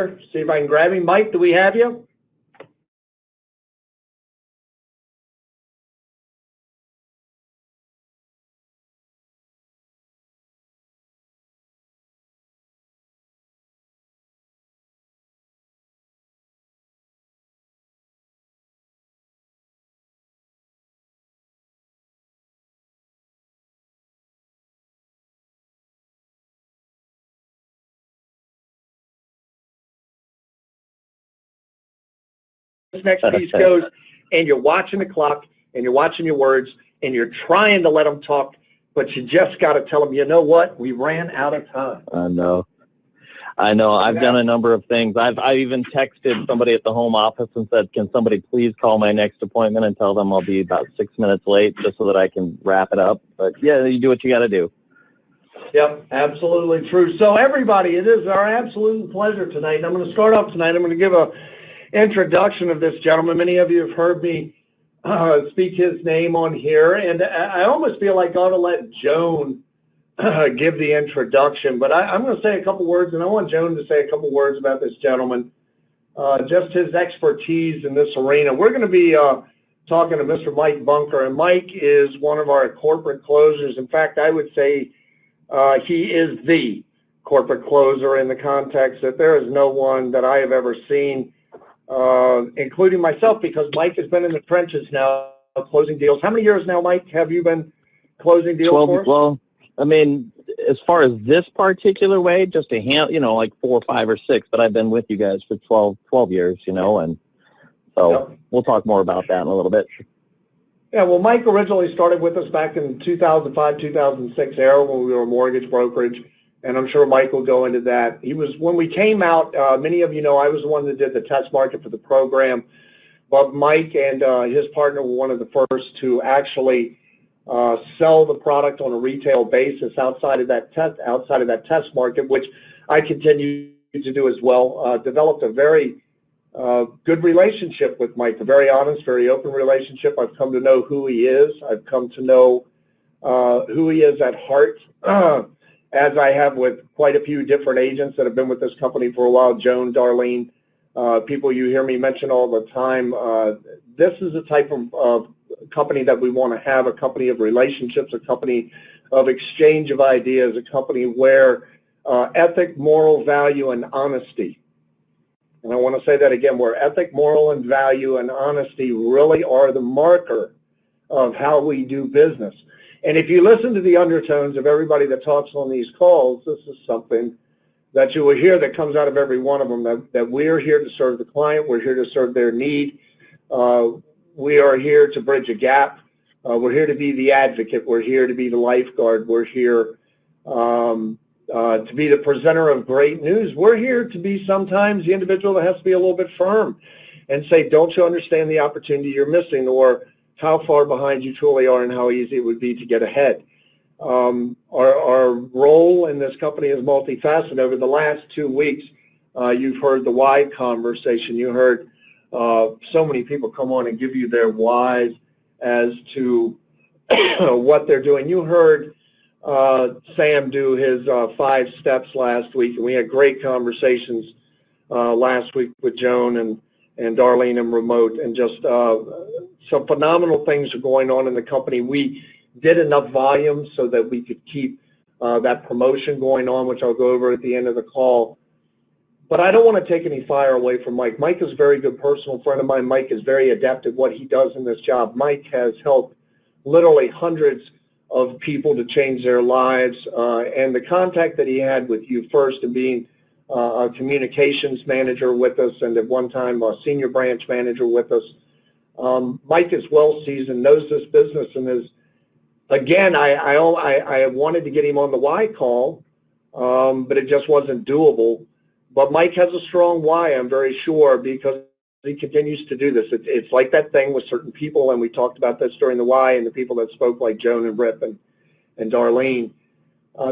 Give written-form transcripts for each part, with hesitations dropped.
here. See if I can grab him. Mike, do we have you? This next piece goes, and you're watching the clock, and you're watching your words, and you're trying to let them talk, but you just got to tell them, you know what, we ran out of time. I know. I've done a number of things. I've even texted somebody at the home office and said, can somebody please call my next appointment and tell them I'll be about 6 minutes late just so that I can wrap it up. But, yeah, you do what you got to do. Yep, absolutely true. So, everybody, it is our absolute pleasure tonight. And I'm going to start off tonight. I'm going to give a introduction of this gentleman. Many of you have heard me speak his name on here, and I almost feel like I ought to let Joan give the introduction, but I'm going to say a couple words, and I want Joan to say a couple words about this gentleman, just his expertise in this arena. We're going to be talking to Mr. Mike Bunker, and Mike is one of our corporate closers. In fact, I would say he is the corporate closer in the context that there is no one that I have ever seen, including myself, because Mike has been in the trenches now closing deals. How many years now, Mike, have you been closing deals for us? Well, I mean, as far as this particular way, just a like 4, 5, or 6, but I've been with you guys for 12 years, and so We'll talk more about that in a little bit. Yeah, well, Mike originally started with us back in 2005, 2006 era when we were a mortgage brokerage, and I'm sure Mike will go into that. He was, when we came out, many of you know I was the one that did the test market for the program, but Mike and his partner were one of the first to actually sell the product on a retail basis outside of that test market, which I continue to do as well. Developed a very good relationship with Mike, a very honest, very open relationship. I've come to know who he is. I've come to know who he is at heart, as I have with quite a few different agents that have been with this company for a while, Joan, Darlene, people you hear me mention all the time. This is the type of company that we want to have, a company of relationships, a company of exchange of ideas, a company where ethic, moral, value, and honesty, and I want to say that again, where ethic, moral, and value and honesty really are the marker of how we do business. And if you listen to the undertones of everybody that talks on these calls, this is something that you will hear that comes out of every one of them, that we're here to serve the client, we're here to serve their need, we are here to bridge a gap, we're here to be the advocate, we're here to be the lifeguard, we're here to be the presenter of great news, we're here to be sometimes the individual that has to be a little bit firm and say, don't you understand the opportunity you're missing, or how far behind you truly are and how easy it would be to get ahead. Our role in this company is multifaceted. Over the last 2 weeks, you've heard the why conversation. You heard so many people come on and give you their whys as to what they're doing. You heard Sam do his 5 steps last week, and we had great conversations last week with Joan and Darlene and remote, and just some phenomenal things are going on in the company. We did enough volume so that we could keep that promotion going on, which I'll go over at the end of the call. But I don't want to take any fire away from Mike. Mike is a very good personal friend of mine. Mike is very adept at what he does in this job. Mike has helped literally hundreds of people to change their lives, and the contact that he had with you first, and being a communications manager with us, and at one time a senior branch manager with us. Mike is well seasoned, knows this business, and is, again, I wanted to get him on the why call, but it just wasn't doable. But Mike has a strong why, I'm very sure, because he continues to do this. It's like that thing with certain people, and we talked about this during the why, and the people that spoke like Joan and Rip and Darlene.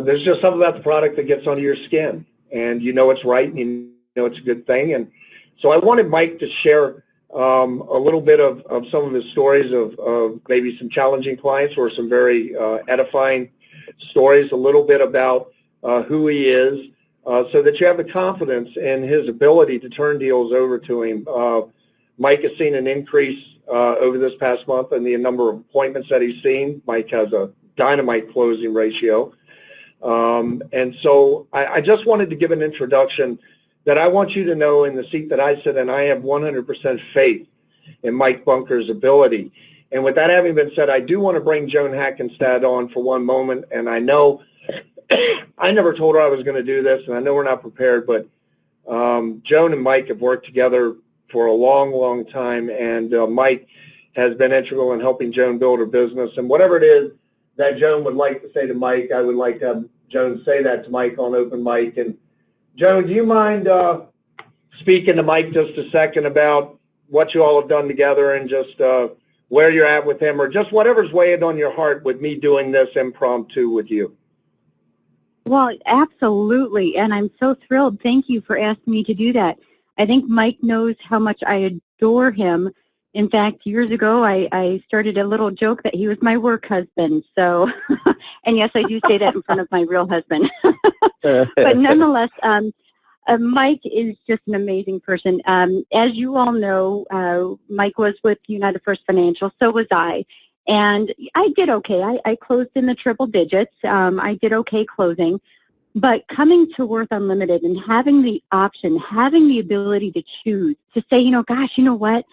There's just something about the product that gets under your skin, and you know it's right, and you know it's a good thing. And so I wanted Mike to share a little bit of some of his stories of maybe some challenging clients or some very edifying stories, a little bit about who he is, so that you have the confidence in his ability to turn deals over to him. Mike has seen an increase over this past month in the number of appointments that he's seen. Mike has a dynamite closing ratio. And so I just wanted to give an introduction that I want you to know in the seat that I sit in, I have 100% faith in Mike Bunker's ability. And with that having been said, I do want to bring Joan Haakonstad on for one moment. And I know I never told her I was going to do this, and I know we're not prepared, but Joan and Mike have worked together for a long, long time, and Mike has been integral in helping Joan build her business. And whatever it is that Joan would like to say to Mike, I would like to have Joan say that to Mike on open mic. And Joan, do you mind speaking to Mike just a second about what you all have done together and just where you're at with him, or just whatever's weighing on your heart with me doing this impromptu with you? Well, absolutely, and I'm so thrilled. Thank you for asking me to do that. I think Mike knows how much I adore him. In fact, years ago, I started a little joke that he was my work husband. So, and yes, I do say that in front of my real husband. But nonetheless, Mike is just an amazing person. As you all know, Mike was with United First Financial, so was I. And I did okay. I closed in the triple digits. I did okay closing. But coming to Worth Unlimited and having the option, having the ability to choose, to say, gosh, you know what?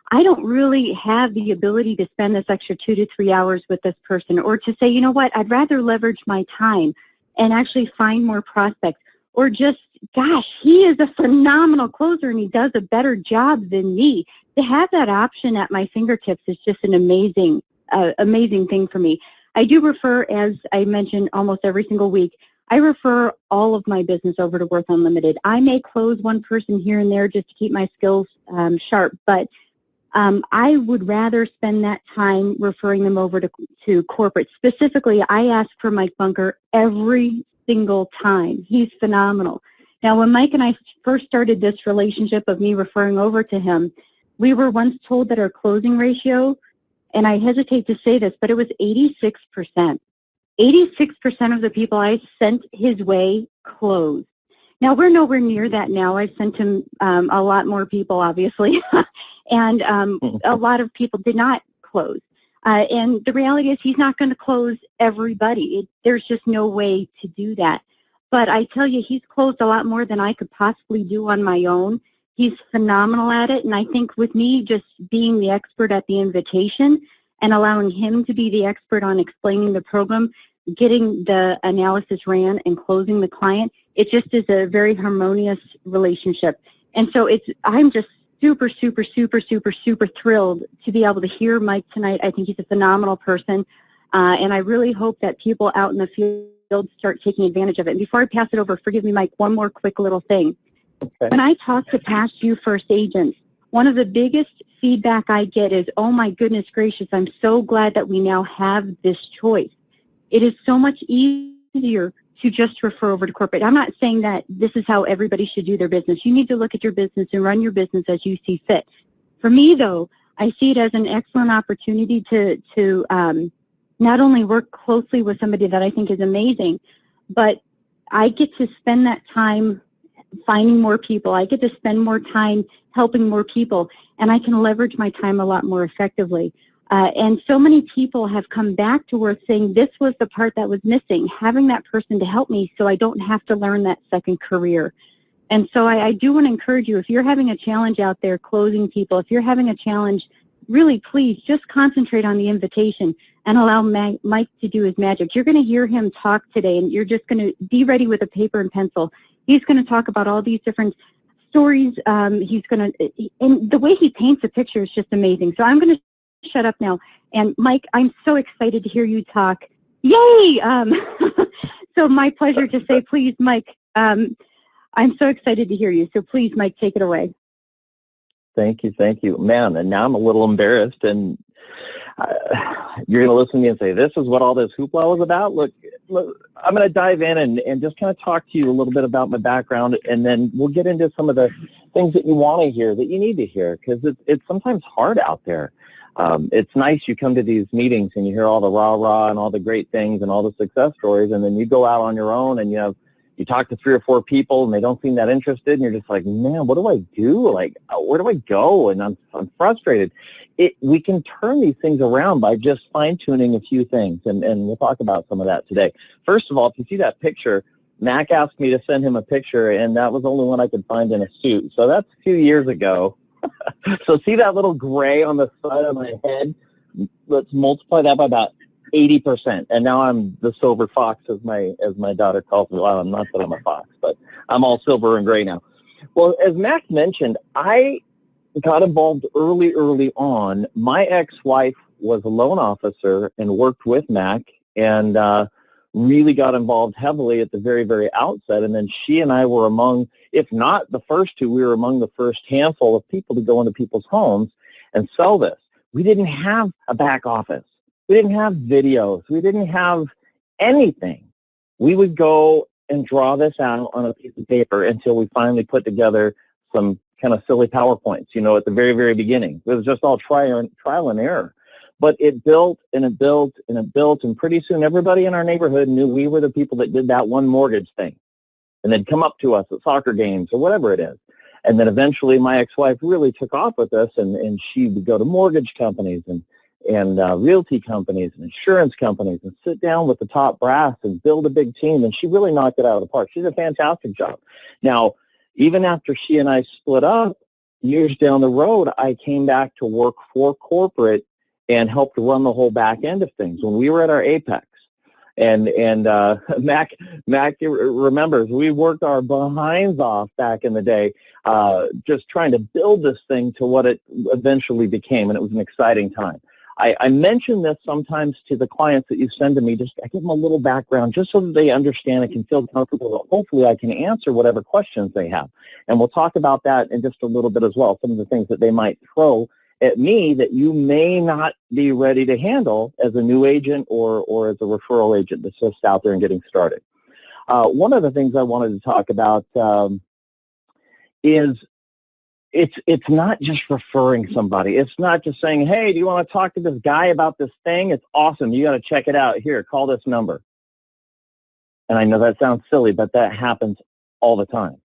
I don't really have the ability to spend this extra 2 to 3 hours with this person, or to say, you know what, I'd rather leverage my time and actually find more prospects, or just, gosh, he is a phenomenal closer and he does a better job than me. To have that option at my fingertips is just an amazing thing for me. I do refer, as I mentioned, almost every single week. I refer all of my business over to Worth Unlimited. I may close one person here and there just to keep my skills sharp, but I would rather spend that time referring them over to corporate. Specifically, I ask for Mike Bunker every single time. He's phenomenal. Now, when Mike and I first started this relationship of me referring over to him, we were once told that our closing ratio, and I hesitate to say this, but it was 86%. 86% of the people I sent his way closed. Now, we're nowhere near that now. I've sent him a lot more people, obviously, and a lot of people did not close. And the reality is he's not going to close everybody. There's just no way to do that. But I tell you, he's closed a lot more than I could possibly do on my own. He's phenomenal at it, and I think with me just being the expert at the invitation and allowing him to be the expert on explaining the program, getting the analysis ran and closing the client, it just is a very harmonious relationship. And so I'm just super, super, super, super, super thrilled to be able to hear Mike tonight. I think he's a phenomenal person, and I really hope that people out in the field start taking advantage of it. And before I pass it over, forgive me, Mike, one more quick little thing. Okay. When I talk to past you first agents, one of the biggest feedback I get is, oh my goodness gracious, I'm so glad that we now have this choice. It is so much easier to just refer over to corporate. I'm not saying that this is how everybody should do their business. You need to look at your business and run your business as you see fit. For me, though, I see it as an excellent opportunity to not only work closely with somebody that I think is amazing, but I get to spend that time finding more people. I get to spend more time helping more people, and I can leverage my time a lot more effectively. And so many people have come back to Worth saying this was the part that was missing, having that person to help me so I don't have to learn that second career. And so I do want to encourage you, if you're having a challenge out there closing people, if you're having a challenge, really please just concentrate on the invitation and allow Mike to do his magic. You're going to hear him talk today, and you're just going to be ready with a paper and pencil. He's going to talk about all these different stories. He's going to, and the way he paints a picture is just amazing. So I'm going to shut up now. And Mike, I'm so excited to hear you talk. Yay! So my pleasure to say, please, Mike, I'm so excited to hear you. So please, Mike, take it away. Thank you. Man, and now I'm a little embarrassed, and you're going to listen to me and say, this is what all this hoopla was about? Look, I'm going to dive in and just kind of talk to you a little bit about my background, and then we'll get into some of the things that you want to hear, that you need to hear, because it's sometimes hard out there. It's nice you come to these meetings and you hear all the rah-rah and all the great things and all the success stories, and then you go out on your own and you you talk to 3 or 4 people and they don't seem that interested, and you're just like, man, what do I do? Like, where do I go? And I'm frustrated. We can turn these things around by just fine-tuning a few things, and we'll talk about some of that today. First of all, if you see that picture, Mac asked me to send him a picture, and that was the only one I could find in a suit. So that's a few years ago. So see that little gray on the side of my head? Let's multiply that by about 80%, and now I'm the silver fox, as my daughter calls me. Well, not that I'm a fox, but I'm all silver and gray now. Well, as Mac mentioned, I got involved early on. My ex-wife was a loan officer and worked with Mac, and really got involved heavily at the very, very outset. And then she and I were among, if not the first 2, we were among the first handful of people to go into people's homes and sell this. We didn't have a back office. We didn't have videos. We didn't have anything. We would go and draw this out on a piece of paper until we finally put together some kind of silly PowerPoints, at the very, very beginning. It was just all trial and error. But it built and it built and it built, and pretty soon everybody in our neighborhood knew we were the people that did that one mortgage thing. And they'd come up to us at soccer games or whatever it is. And then eventually my ex-wife really took off with us, and she would go to mortgage companies and realty companies and insurance companies and sit down with the top brass and build a big team, and she really knocked it out of the park. She did a fantastic job. Now, even after she and I split up, years down the road, I came back to work for corporate and helped run the whole back end of things when we were at our apex. And Mac remembers we worked our behinds off back in the day, just trying to build this thing to what it eventually became, and it was an exciting time. I mention this sometimes to the clients that you send to me. I give them a little background just so that they understand and can feel comfortable. Hopefully I can answer whatever questions they have. And we'll talk about that in just a little bit as well, some of the things that they might throw at me that you may not be ready to handle as a new agent or as a referral agent that's just out there and getting started. One of the things I wanted to talk about is it's not just referring somebody. It's not just saying, hey, do you want to talk to this guy about this thing? It's awesome. You got to check it out. Here, call this number. And I know that sounds silly, but that happens all the time.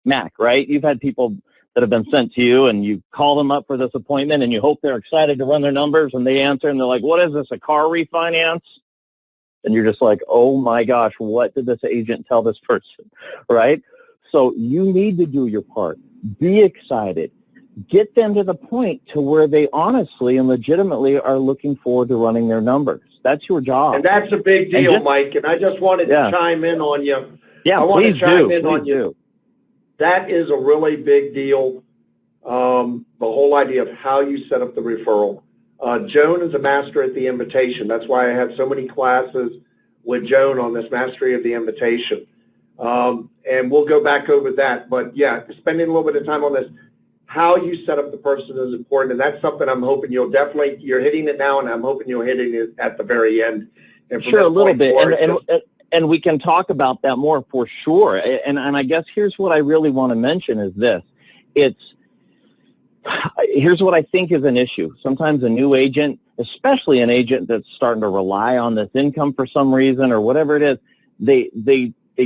Mac, right? You've had people that have been sent to you, and you call them up for this appointment, and you hope they're excited to run their numbers, and they answer, and they're like, what is this, a car refinance? And you're just like, oh, my gosh, what did this agent tell this person, right? So you need to do your part. Be excited. Get them to the point to where they honestly and legitimately are looking forward to running their numbers. That's your job. And that's a big deal, Mike, and I just wanted to chime in on you. Yeah, I want to please chime do. in on you. That is a really big deal, the whole idea of how you set up the referral. Joan is a master at the invitation. That's why I have so many classes with Joan on this mastery of the invitation. And we'll go back over that. But, yeah, spending a little bit of time on this, how you set up the person is important. And that's something I'm hoping you're hitting it now, and I'm hoping you're hitting it at the very end. And sure, a little bit. And we can talk about that more for sure. And I guess here's what I really want to mention is this. Here's what I think is an issue. Sometimes a new agent, especially an agent that's starting to rely on this income for some reason or whatever it is, they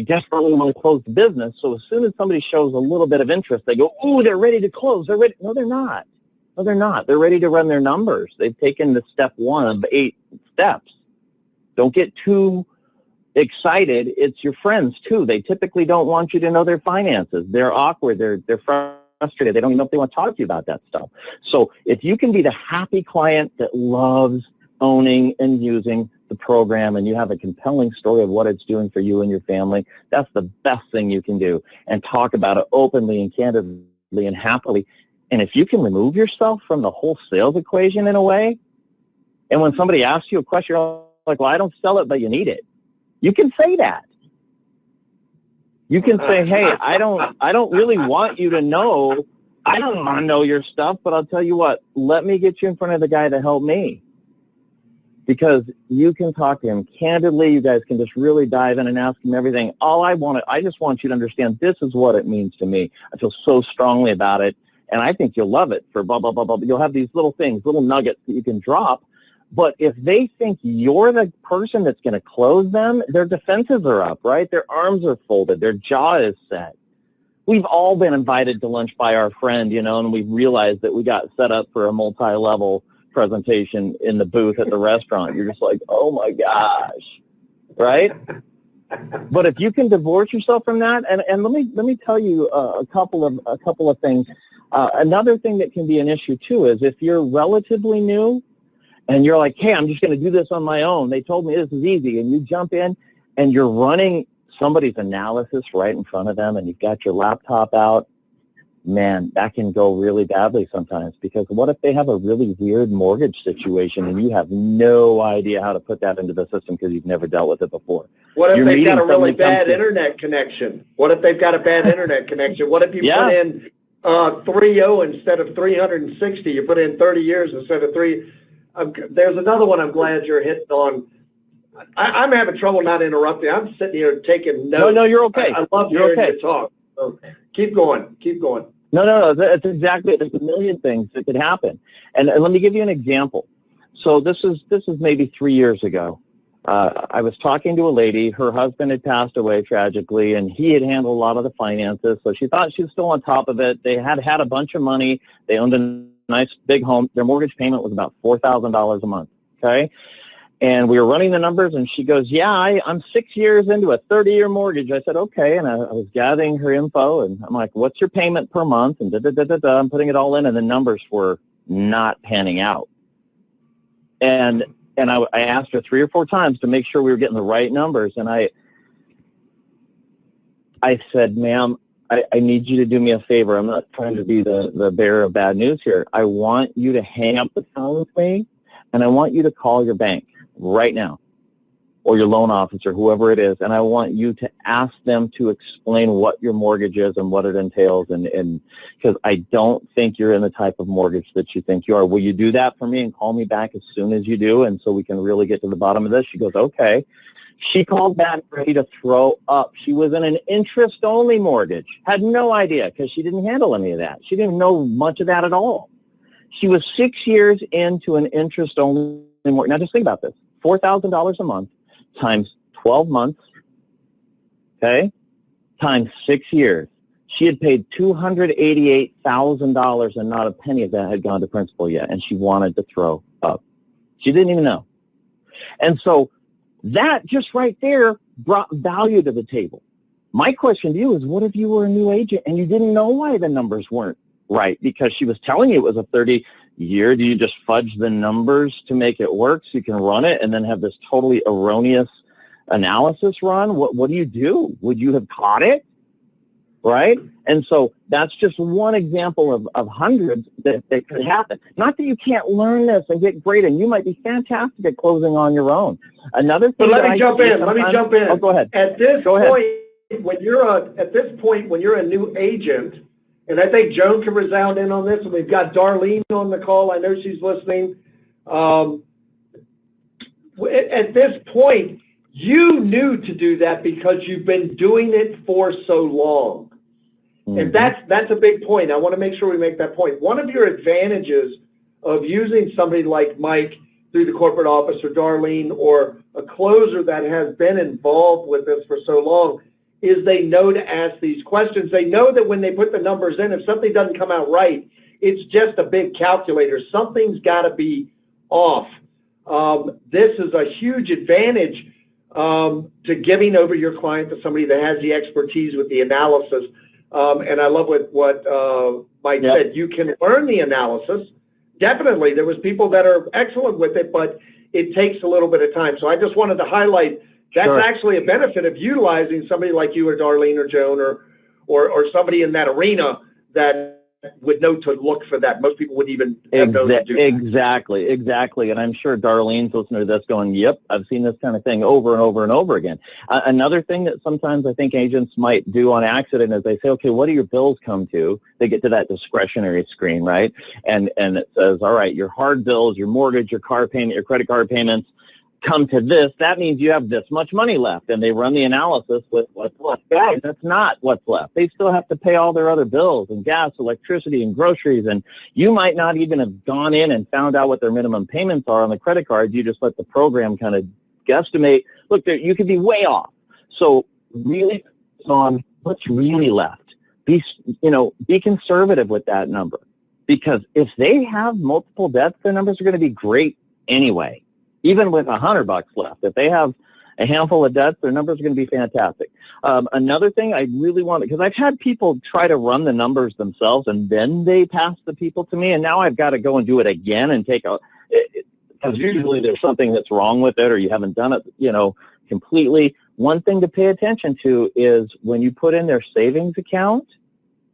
desperately want to close the business. So as soon as somebody shows a little bit of interest, they go, oh, they're ready to close. They're ready. No, they're not. No, they're not. They're ready to run their numbers. They've taken the step 1 of 8 steps. Don't get too excited. It's your friends, too. They typically don't want you to know their finances. They're awkward. They're frustrated. They don't even know if they want to talk to you about that stuff. So if you can be the happy client that loves owning and using the program, and you have a compelling story of what it's doing for you and your family, that's the best thing you can do. And talk about it openly and candidly and happily. And if you can remove yourself from the whole sales equation in a way, and when somebody asks you a question, you're like, well, I don't sell it, but you need it. You can say that. You can say, hey, I don't really want you to know. I don't want to know your stuff, but I'll tell you what, let me get you in front of the guy to help me. Because you can talk to him candidly. You guys can just really dive in and ask him everything. I just want you to understand this is what it means to me. I feel so strongly about it, and I think you'll love it for blah, blah, blah, blah. You'll have these little things, little nuggets that you can drop But if they think you're the person that's going to close them, their defenses are up, right? Their arms are folded. Their jaw is set. We've all been invited to lunch by our friend, and we've realized that we got set up for a multi-level presentation in the booth at the restaurant. You're just like, oh my gosh, right? But if you can divorce yourself from that, and let me tell you a couple of things. Another thing that can be an issue too is if you're relatively new and you're like, hey, I'm just going to do this on my own. They told me this is easy, and you jump in and you're running somebody's analysis right in front of them, and you've got your laptop out. Man, that can go really badly sometimes, because what if they have a really weird mortgage situation and you have no idea how to put that into the system because you've never dealt with it before? What if they've got a really bad internet connection? What if they've got a bad internet connection? What if you put in 30 instead of 360? You put in 30 years instead of 3. There's another one I'm glad you're hitting on. I'm having trouble not interrupting. I'm sitting here taking notes. No, you're okay. I love hearing you talk. So keep going. No. That's exactly. There's a million things that could happen, and let me give you an example. So this is maybe 3 years ago. I was talking to a lady. Her husband had passed away tragically, and he had handled a lot of the finances. So she thought she was still on top of it. They had a bunch of money. They owned a nice big home. Their mortgage payment was about $4,000 a month. Okay. And we were running the numbers, and she goes, yeah, I'm 6 years into a 30-year mortgage. I said, okay. And I was gathering her info, and I'm like, what's your payment per month? And I'm putting it all in, and the numbers were not panning out. And I asked her 3 or 4 times to make sure we were getting the right numbers. And I said, ma'am, I need you to do me a favor. I'm not trying to be the bearer of bad news here. I want you to hang up the phone with me, and I want you to call your bank right now, or your loan officer, whoever it is, and I want you to ask them to explain what your mortgage is and what it entails, and because I don't think you're in the type of mortgage that you think you are. Will you do that for me and call me back as soon as you do, and so we can really get to the bottom of this? She goes, okay. She called back ready to throw up. She was in an interest-only mortgage, had no idea because she didn't handle any of that. She didn't know much of that at all. She was 6 years into an interest-only mortgage. Now just think about this. $4,000 a month times 12 months, okay, times 6 years. She had paid $288,000, and not a penny of that had gone to principal yet, and she wanted to throw up. She didn't even know. And so that just right there brought value to the table. My question to you is, what if you were a new agent and you didn't know why the numbers weren't right? Because she was telling you it was a 30-year. Do you just fudge the numbers to make it work so you can run it and then have this totally erroneous analysis run? What do you do? Would you have caught it? Right? And so that's just one example of hundreds that could happen. Not that you can't learn this and get great, and you might be fantastic at closing on your own. Another thing. But let me jump in. Oh, go ahead. At this point, when you're a new agent, and I think Joan can resound in on this, and we've got Darlene on the call. I know she's listening. At this point, you knew to do that because you've been doing it for so long. And that's a big point. I want to make sure we make that point. One of your advantages of using somebody like Mike through the corporate office, or Darlene, or a closer that has been involved with this for so long, is they know to ask these questions. They know that when they put the numbers in, if something doesn't come out right, it's just a big calculator. Something's got to be off. This is a huge advantage to giving over your client to somebody that has the expertise with the analysis. And I love what Mike said. You can learn the analysis. Definitely. There was people that are excellent with it, but it takes a little bit of time. So I just wanted to highlight that's actually a benefit of utilizing somebody like you or Darlene or Joan or somebody in that arena that would know to look for that. Most people wouldn't even know to do that. Exactly. And I'm sure Darlene's listening to this going, yep, I've seen this kind of thing over and over and over again. Another thing that sometimes I think agents might do on accident is they say, okay, what do your bills come to? They get to that discretionary screen, right? And it says, all right, your hard bills, your mortgage, your car payment, your credit card payments, come to this, that means you have this much money left. And they run the analysis with what's left. Guys, that's not what's left. They still have to pay all their other bills and gas, electricity, and groceries. And you might not even have gone in and found out what their minimum payments are on the credit card. You just let the program kind of guesstimate. Look, you could be way off. So really on what's really left. Be conservative with that number. Because if they have multiple debts, their numbers are going to be great anyway. Even with $100 left, if they have a handful of debts, their numbers are going to be fantastic. Another thing I really want, because I've had people try to run the numbers themselves and then they pass the people to me, and now I've got to go and do it again and take a, because usually there's something that's wrong with it or you haven't done it, completely. One thing to pay attention to is when you put in their savings account,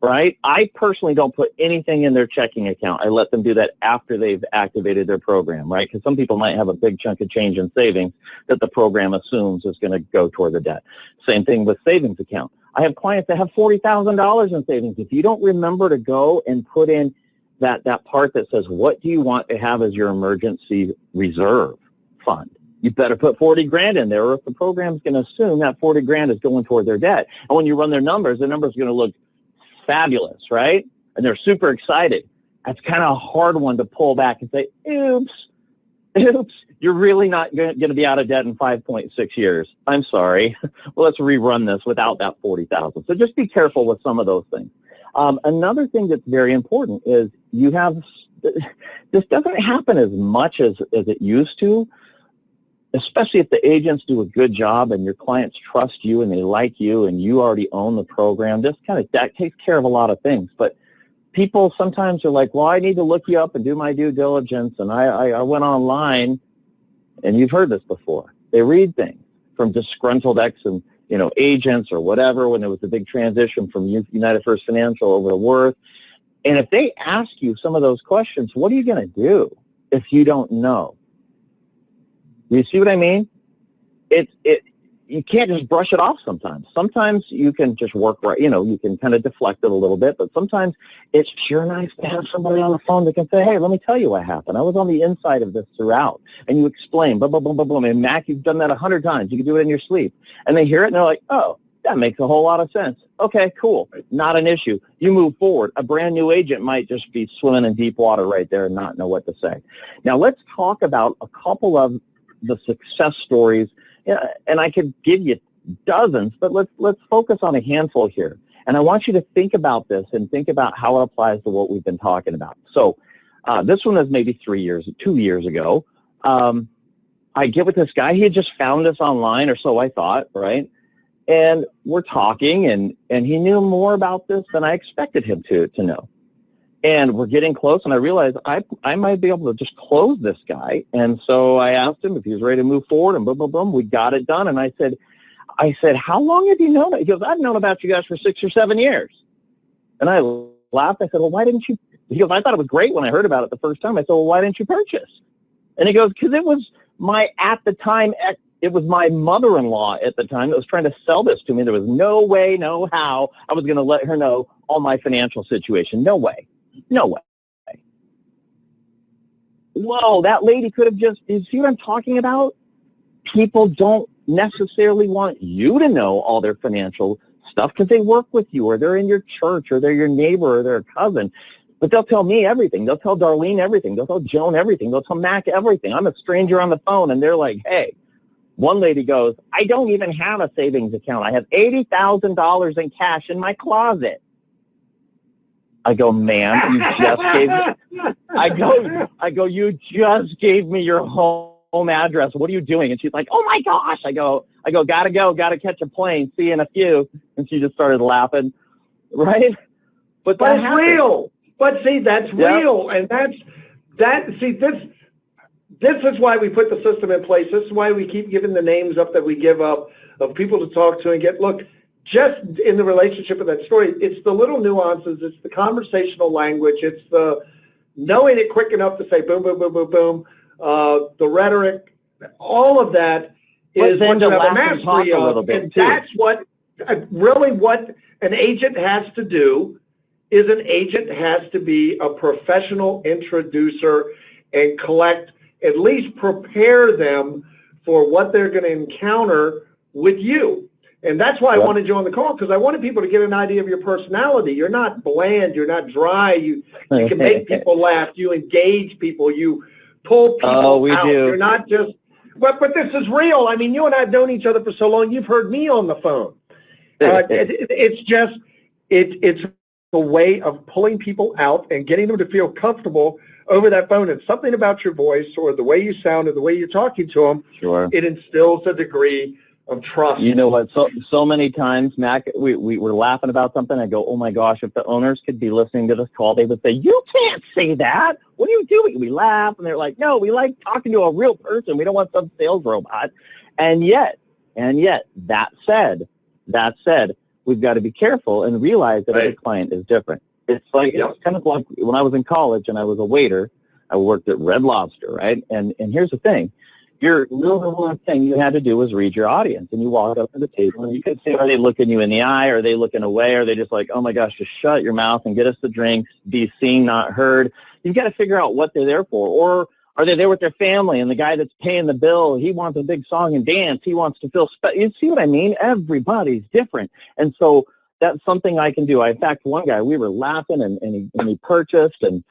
right? I personally don't put anything in their checking account. I let them do that after they've activated their program, right? Because some people might have a big chunk of change in savings that the program assumes is going to go toward the debt. Same thing with savings account. I have clients that have $40,000 in savings. If you don't remember to go and put in that part that says, what do you want to have as your emergency reserve fund? You better put 40 grand in there, or if the program's going to assume that 40 grand is going toward their debt. And when you run their numbers, the number's going to look fabulous, right? And they're super excited. That's kind of a hard one to pull back and say, oops, you're really not going to be out of debt in 5.6 years. I'm sorry. Well, let's rerun this without that 40,000. So just be careful with some of those things. Another thing that's very important is this doesn't happen as much as it used to, especially if the agents do a good job and your clients trust you and they like you and you already own the program. That takes care of a lot of things. But people sometimes are like, well, I need to look you up and do my due diligence. And I went online, and you've heard this before. They read things from disgruntled agents or whatever when there was a big transition from United First Financial over to Worth. And if they ask you some of those questions, what are you going to do if you don't know? You see what I mean? You can't just brush it off sometimes. Sometimes you can just work right, you can kind of deflect it a little bit, but sometimes it's sure nice to have somebody on the phone that can say, hey, let me tell you what happened. I was on the inside of this throughout. And you explain, boom, boom, boom, boom, boom. And Mac, you've done that 100 times. You can do it in your sleep. And they hear it and they're like, oh, that makes a whole lot of sense. Okay, cool. Not an issue. You move forward. A brand new agent might just be swimming in deep water right there and not know what to say. Now let's talk about a couple of the success stories, and I could give you dozens, but let's focus on a handful here. And I want you to think about this and think about how it applies to what we've been talking about. So this one is maybe 2 years ago. I get with this guy. He had just found us online, or so I thought, right? And we're talking, and he knew more about this than I expected him to know. And we're getting close, and I realized I might be able to just close this guy. And so I asked him if he was ready to move forward, and boom, boom, boom, we got it done. And I said, how long have you known it? He goes, I've known about you guys for 6 or 7 years. And I laughed. I said, well, why didn't you? He goes, I thought it was great when I heard about it the first time. I said, well, why didn't you purchase? And he goes, because it was my mother-in-law at the time that was trying to sell this to me. There was no way, no how I was going to let her know all my financial situation. No way. No way. Whoa, that lady could have you see what I'm talking about? People don't necessarily want you to know all their financial stuff because they work with you, or they're in your church, or they're your neighbor, or they're a cousin. But they'll tell me everything. They'll tell Darlene everything. They'll tell Joan everything. They'll tell Mac everything. I'm a stranger on the phone, and they're like, hey. One lady goes, I don't even have a savings account. I have $80,000 in cash in my closet. I go, ma'am, you just gave me, I go, you just gave me your home address. What are you doing? And she's like, oh my gosh. I go, gotta catch a plane. See you in a few. And she just started laughing, right? But it's real. But see, that's real. And this is why we put the system in place. This is why we keep giving the names up that we give up of people to talk to and get, look, just in the relationship of that story, it's the little nuances, it's the conversational language, it's the knowing it quick enough to say boom, boom, boom, boom, boom, the rhetoric, all of that is what you have a mastery of. And that's what an agent has to do, is an agent has to be a professional introducer and at least prepare them for what they're going to encounter with you. And that's why I wanted you on the call, because I wanted people to get an idea of your personality. You're not bland. You're not dry. You can make people laugh. You engage people. You pull people out. Do. You're not just, but this is real. I mean, you and I have known each other for so long. You've heard me on the phone. It's just, it's a way of pulling people out and getting them to feel comfortable over that phone. And something about your voice or the way you sound or the way you're talking to them, it instills a degree of trust. You know what? So many times, Mac, we were laughing about something. I go, oh my gosh, if the owners could be listening to this call, they would say, you can't say that. What are you doing? We laugh, and they're like, no, we like talking to a real person. We don't want some sales robot. And yet, that said, we've got to be careful and realize that every client is different. It's like, it's kind of like when I was in college and I was a waiter, I worked at Red Lobster, right? And here's the thing. Your number one thing you had to do was read your audience. And you walk up to the table, and you could say, are they looking you in the eye? Are they looking away? Are they just like, oh, my gosh, just shut your mouth and get us the drinks, be seen, not heard? You've got to figure out what they're there for. Or are they there with their family, and the guy that's paying the bill, he wants a big song and dance. He wants to feel special. You see what I mean? Everybody's different. And so that's something I can do. In fact, one guy, we were laughing, and he purchased, and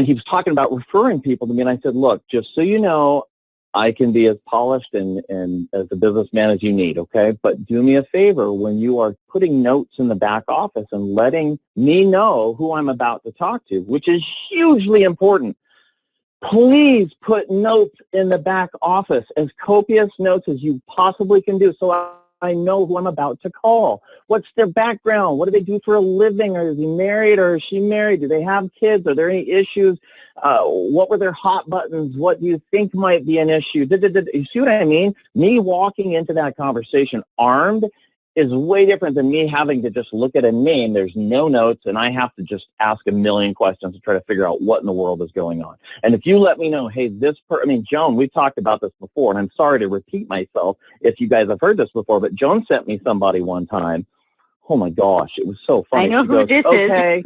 he was talking about referring people to me. And I said, look, just so you know, I can be as polished and as a businessman as you need, okay? But do me a favor when you are putting notes in the back office and letting me know who I'm about to talk to, which is hugely important. Please put notes in the back office, as copious notes as you possibly can do, so I know who I'm about to call. What's their background? What do they do for a living? Are they married or is she married? Do they have kids? Are there any issues? What were their hot buttons? What do you think might be an issue? You see what I mean? Me walking into that conversation armed is way different than me having to just look at a name. There's no notes, and I have to just ask a million questions to try to figure out what in the world is going on. And if you let me know, hey, Joan, we've talked about this before, and I'm sorry to repeat myself if you guys have heard this before, but Joan sent me somebody one time. Oh, my gosh, it was so funny. I know who this is.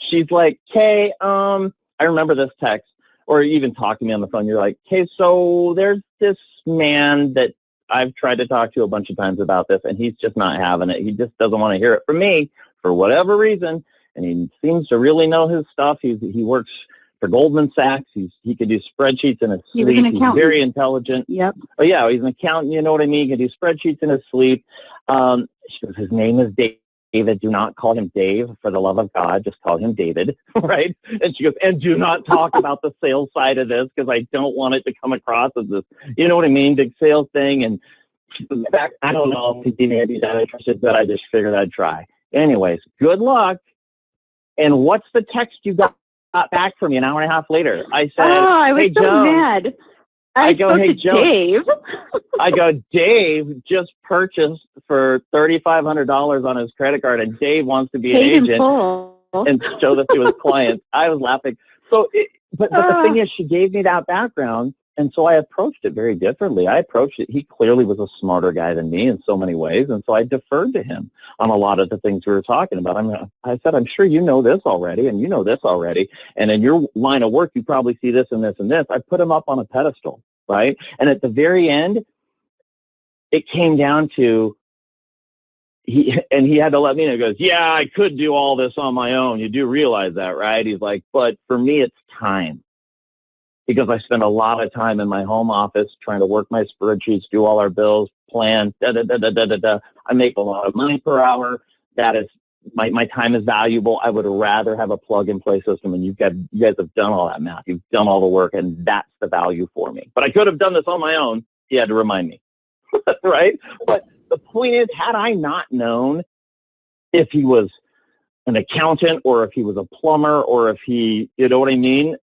She's like, hey, I remember this text, or even talk to me on the phone. You're like, hey, so there's this man that I've tried to talk to a bunch of times about this, and he's just not having it. He just doesn't want to hear it from me for whatever reason, and he seems to really know his stuff. He works for Goldman Sachs. He can do spreadsheets in his sleep. He's very intelligent. Yep. Oh, yeah, he's an accountant. You know what I mean? He can do spreadsheets in his sleep. She goes, his name is David. Do not call him Dave, for the love of God. Just call him David, right? And she goes, and do not talk about the sales side of this, because I don't want it to come across as this, you know what I mean, big sales thing. And in fact, I don't know if he may be that interested, but I just figured I'd try. Anyways, good luck. And what's the text you got back from me an hour and a half later? I said, I was hey, so Joan. mad. I go, hey, Joan. Dave. I go, Dave just purchased for $3,500 on his credit card, and Dave wants to be an agent and show this to his clients. I was laughing. So, but the thing is, she gave me that background, and so I approached it very differently. I approached it. He clearly was a smarter guy than me in so many ways, and so I deferred to him on a lot of the things we were talking about. I said, I'm sure you know this already, and you know this already, and in your line of work, you probably see this and this and this. I put him up on a pedestal, right? And at the very end, it came down to, he had to let me know. He goes, yeah, I could do all this on my own. You do realize that, right? He's like, but for me, it's time. Because I spend a lot of time in my home office trying to work my spreadsheets, do all our bills, plan, I make a lot of money per hour. That is, my time is valuable. I would rather have a plug-and-play system, and you guys have done all that math. You've done all the work, and that's the value for me. But I could have done this on my own. He had to remind me, right? But the point is, had I not known if he was an accountant or if he was a plumber or if he, you know what I mean,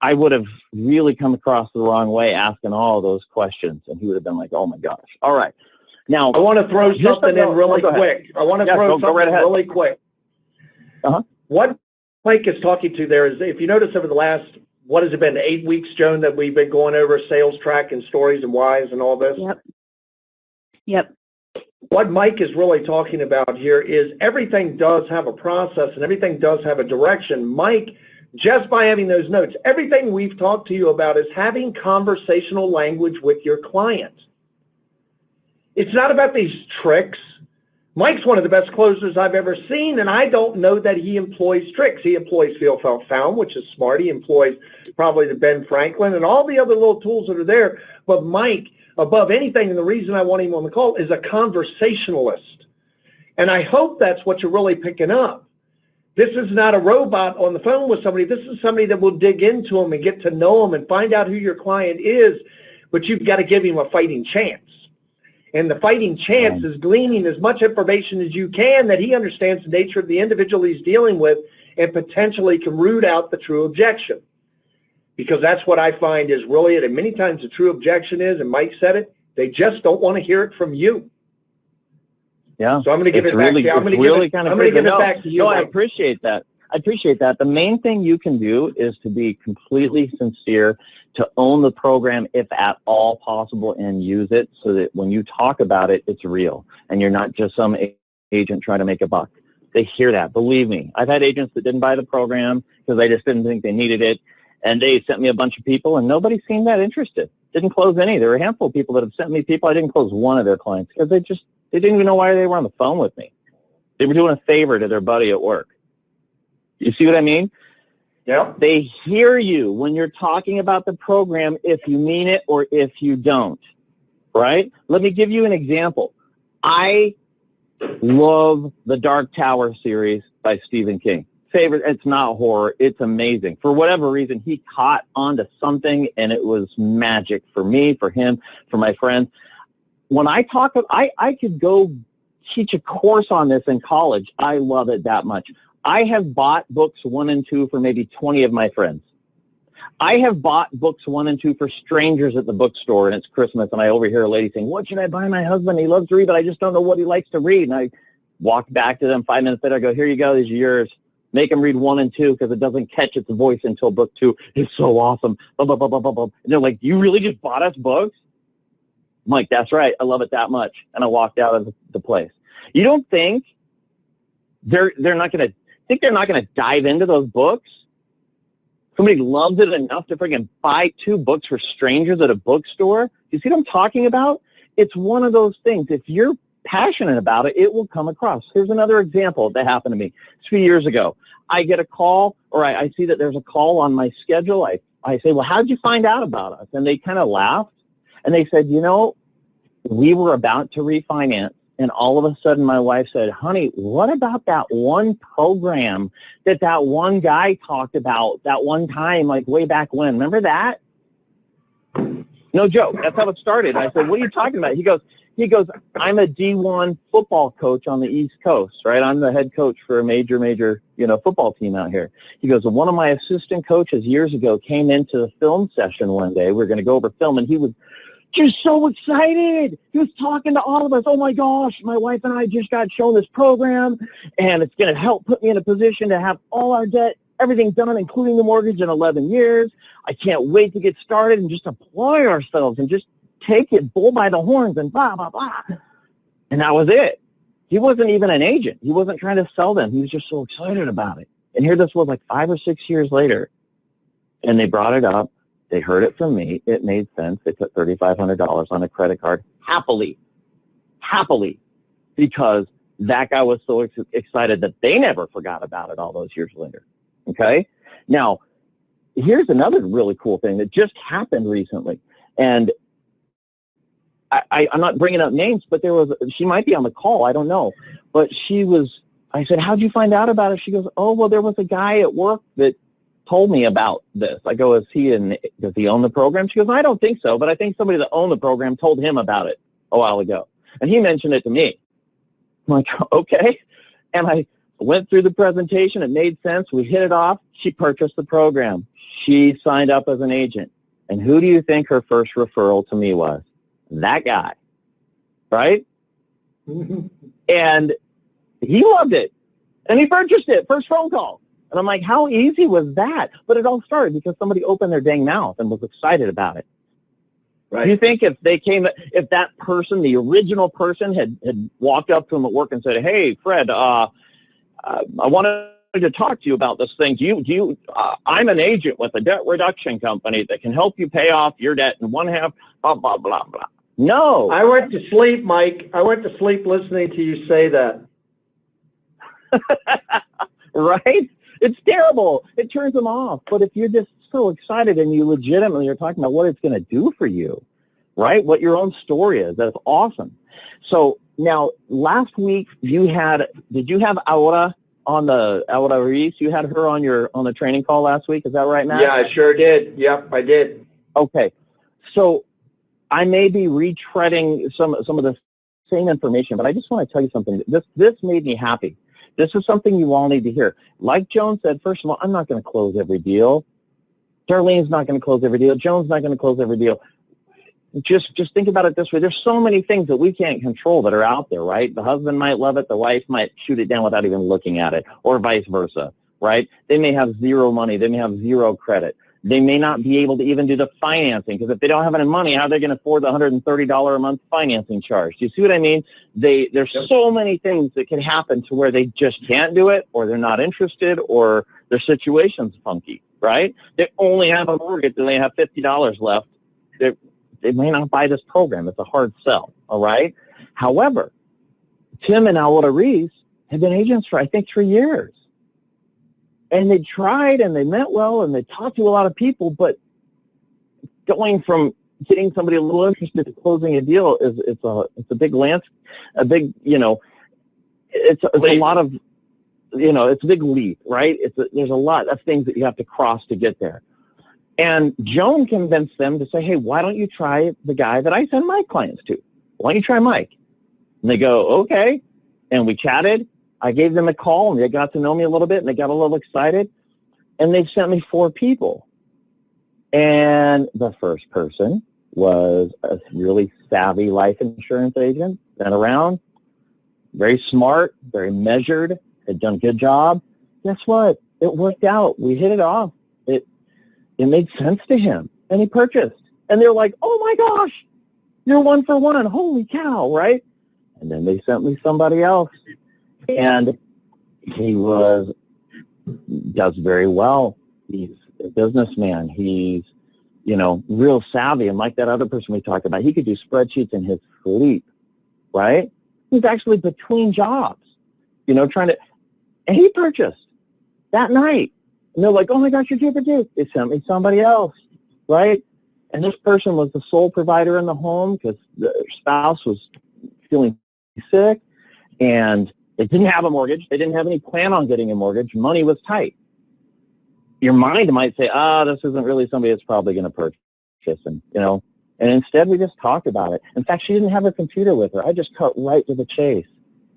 I would have really come across the wrong way asking all those questions, and he would have been like, oh, my gosh. All right. Now, I want to throw something in really quick. I want to throw something really quick. What Mike is talking to there is, if you notice over the last, what has it been, 8 weeks, Joan, that we've been going over sales track and stories and whys and all this? Yep. What Mike is really talking about here is everything does have a process and everything does have a direction. Mike just by having those notes. Everything we've talked to you about is having conversational language with your client. It's not about these tricks. Mike's one of the best closers I've ever seen, and I don't know that he employs tricks. He employs feel, felt, found, which is smart. He employs probably the Ben Franklin and all the other little tools that are there. But Mike, above anything, and the reason I want him on the call, is a conversationalist. And I hope that's what you're really picking up. This is not a robot on the phone with somebody. This is somebody that will dig into them and get to know them and find out who your client is, but you've got to give him a fighting chance. And the fighting chance is gleaning as much information as you can that he understands the nature of the individual he's dealing with and potentially can root out the true objection. Because that's what I find is really it. And many times the true objection is, and Mike said it, they just don't want to hear it from you. Yeah. So I'm going to give it back to you. I'm going to give it back to you. No, I appreciate that. I appreciate that. The main thing you can do is to be completely sincere, to own the program if at all possible, and use it so that when you talk about it, it's real and you're not just some agent trying to make a buck. They hear that. Believe me. I've had agents that didn't buy the program because they just didn't think they needed it, and they sent me a bunch of people, and nobody seemed that interested. Didn't close any. There were a handful of people that have sent me people. I didn't close one of their clients because they didn't even know why they were on the phone with me. They were doing a favor to their buddy at work. You see what I mean? Yeah. They hear you when you're talking about the program if you mean it or if you don't, right? Let me give you an example. I love the Dark Tower series by Stephen King. Favorite. It's not horror. It's amazing. For whatever reason, he caught onto something, and it was magic for me, for him, for my friends. When I talk, I could go teach a course on this in college. I love it that much. I have bought books 1 and 2 for maybe 20 of my friends. I have bought books 1 and 2 for strangers at the bookstore, and it's Christmas, and I overhear a lady saying, "What should I buy my husband? He loves to read, but I just don't know what he likes to read." And I walk back to them 5 minutes later. I go, "Here you go. These are yours. Make him read 1 and 2 because it doesn't catch its voice until book 2. It's so awesome." Blah, blah, blah, blah, blah, blah. And they're like, "You really just bought us books?" I'm like, "That's right. I love it that much." And I walked out of the place. You don't think they're not going to dive into those books? Somebody loves it enough to freaking buy 2 books for strangers at a bookstore? You see what I'm talking about? It's one of those things. If you're passionate about it, it will come across. Here's another example that happened to me. A few years ago, I get a call, or I see that there's a call on my schedule. I say, "Well, how did you find out about us?" And they kind of laughed, and they said, "We were about to refinance, and all of a sudden my wife said, 'Honey, what about that one program that one guy talked about that one time, like way back when? Remember that?'" No joke. That's how it started. I said, "What are you talking about?" He goes, "I'm a D1 football coach on the East Coast, right? I'm the head coach for a major, football team out here." He goes, "One of my assistant coaches years ago came into the film session one day. We were going to go over film, and he was just so excited. He was talking to all of us. 'Oh my gosh, my wife and I just got shown this program, and it's going to help put me in a position to have all our debt, everything done, including the mortgage, in 11 years. I can't wait to get started and just apply ourselves and just take it bull by the horns and blah, blah, blah." And that was it. He wasn't even an agent. He wasn't trying to sell them. He was just so excited about it. And here this was like 5 or 6 years later, and they brought it up. They heard it from me. It made sense. They put $3,500 on a credit card happily, because that guy was so excited that they never forgot about it all those years later. Okay? Now, here's another really cool thing that just happened recently. And I'm not bringing up names, but she might be on the call. I don't know. But I said, "How'd you find out about it?" She goes, "Oh, well, there was a guy at work that told me about this." I go, does he own the program? She goes, "I don't think so, but I think somebody that owned the program told him about it a while ago. And he mentioned it to me." I'm like, "Okay." And I went through the presentation. It made sense. We hit it off. She purchased the program. She signed up as an agent. And who do you think her first referral to me was? That guy, right? And he loved it. And he purchased it. First phone call. And I'm like, how easy was that? But it all started because somebody opened their dang mouth and was excited about it. Right. You think if that person, the original person, had walked up to him at work and said, "Hey, Fred, I want to to talk to you about this thing. I'm an agent with a debt reduction company that can help you pay off your debt in one half, blah, blah, blah, blah. No. I went to sleep, Mike. I went to sleep listening to you say that. Right? It's terrible. It turns them off. But if you're just so excited and you legitimately are talking about what it's going to do for you, right? What your own story is, that's awesome. So now, last week did you have Aura on Aura Reese? You had her on the training call last week. Is that right, Matt? Yeah, I sure did. Yep, I did. Okay. So I may be retreading some of the same information, but I just want to tell you something. This made me happy. This is something you all need to hear. Like Joan said, first of all, I'm not going to close every deal. Darlene's not going to close every deal. Joan's not going to close every deal. Just think about it this way. There's so many things that we can't control that are out there, right? The husband might love it. The wife might shoot it down without even looking at it, or vice versa, right? They may have zero money. They may have zero credit. They may not be able to even do the financing, because if they don't have any money, how are they going to afford the $130 a month financing charge? Do you see what I mean? There's so many things that can happen to where they just can't do it, or they're not interested, or their situation's funky, right? They only have a mortgage and they have $50 left. They may not buy this program. It's a hard sell, all right? However, Tim and Alwada Reese have been agents for, I think, 3 years. And they tried, and they meant well, and they talked to a lot of people, but going from getting somebody a little interested to closing a deal it's a big it's a lot of, it's a big leap, right? There's a lot of things that you have to cross to get there. And Joan convinced them to say, hey, why don't you try the guy that I send my clients to? Why don't you try Mike? And they go, okay. And we chatted. I gave them a call, and they got to know me a little bit, and they got a little excited. And they sent me 4 people. And the first person was a really savvy life insurance agent, been around, very smart, very measured, had done a good job. Guess what? It worked out. We hit it off. It made sense to him, and he purchased. And they're like, oh, my gosh, you're 1 for 1. Holy cow, right? And then they sent me somebody else. And he does very well. He's a businessman. He's, real savvy. And like that other person we talked about, he could do spreadsheets in his sleep, right? He's actually between jobs, and he purchased that night. And they're like, oh my gosh, you're two for two. They sent me somebody else, right? And this person was the sole provider in the home because the spouse was feeling sick, and they didn't have a mortgage. They didn't have any plan on getting a mortgage. Money was tight. Your mind might say, this isn't really somebody that's probably going to purchase. And, and instead we just talked about it. In fact, she didn't have her computer with her. I just cut right to the chase.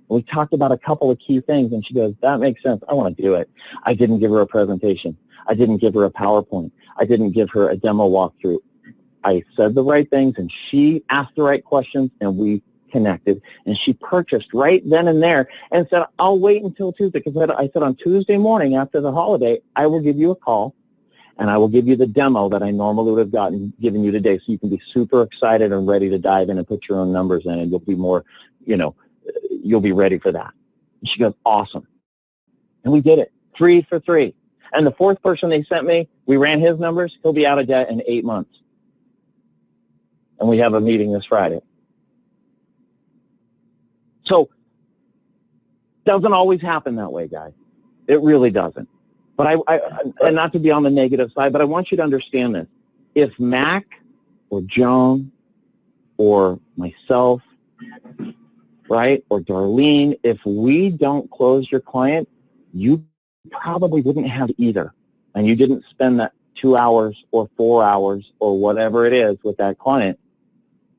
We talked about a couple of key things, and she goes, that makes sense. I want to do it. I didn't give her a presentation. I didn't give her a PowerPoint. I didn't give her a demo walkthrough. I said the right things, and she asked the right questions, and we connected, and she purchased right then and there and said, I'll wait until Tuesday, because I said on Tuesday morning after the holiday, I will give you a call, and I will give you the demo that I normally would have given you today, so you can be super excited and ready to dive in and put your own numbers in, and you'll be more, you'll be ready for that. And she goes, awesome. And we did it, 3 for 3. And the 4th person they sent me, we ran his numbers. He'll be out of debt in 8 months. And we have a meeting this Friday. So, doesn't always happen that way, guys. It really doesn't. But and not to be on the negative side, but I want you to understand this. If Mac or Joan or myself, right, or Darlene, if we don't close your client, you probably wouldn't have either. And you didn't spend that 2 hours or 4 hours or whatever it is with that client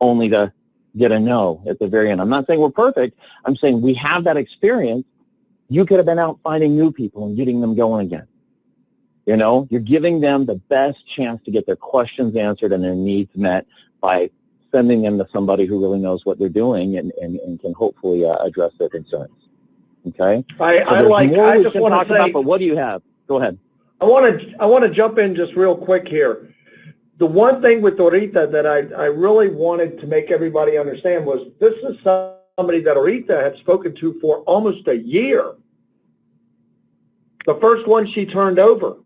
only to get a no at the very end. I'm not saying we're perfect. I'm saying we have that experience. You could have been out finding new people and getting them going again. You're giving them the best chance to get their questions answered and their needs met by sending them to somebody who really knows what they're doing and can hopefully address their concerns. Okay? I just want to say, but what do you have? Go ahead. I want to jump in just real quick here. The one thing with Dorita that I really wanted to make everybody understand was this is somebody that Dorita had spoken to for almost a year. the first one she turned over.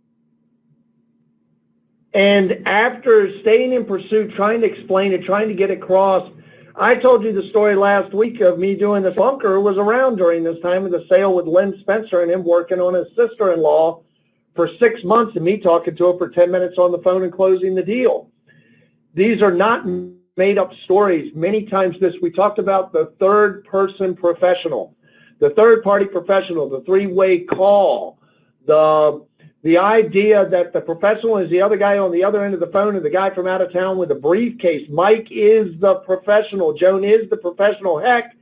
And after staying in pursuit, trying to explain it, trying to get across, I told you the story last week of me doing this. Bunker was around during this time of the sale with Len Spencer and him working on his sister-in-law for 6 months and me talking to her for 10 minutes on the phone and closing the deal. These are not made-up stories. Many times we talked about the third-person professional, the third-party professional, the three-way call, the idea that the professional is the other guy on the other end of the phone and the guy from out of town with a briefcase. Mike is the professional. Joan is the professional. Heck,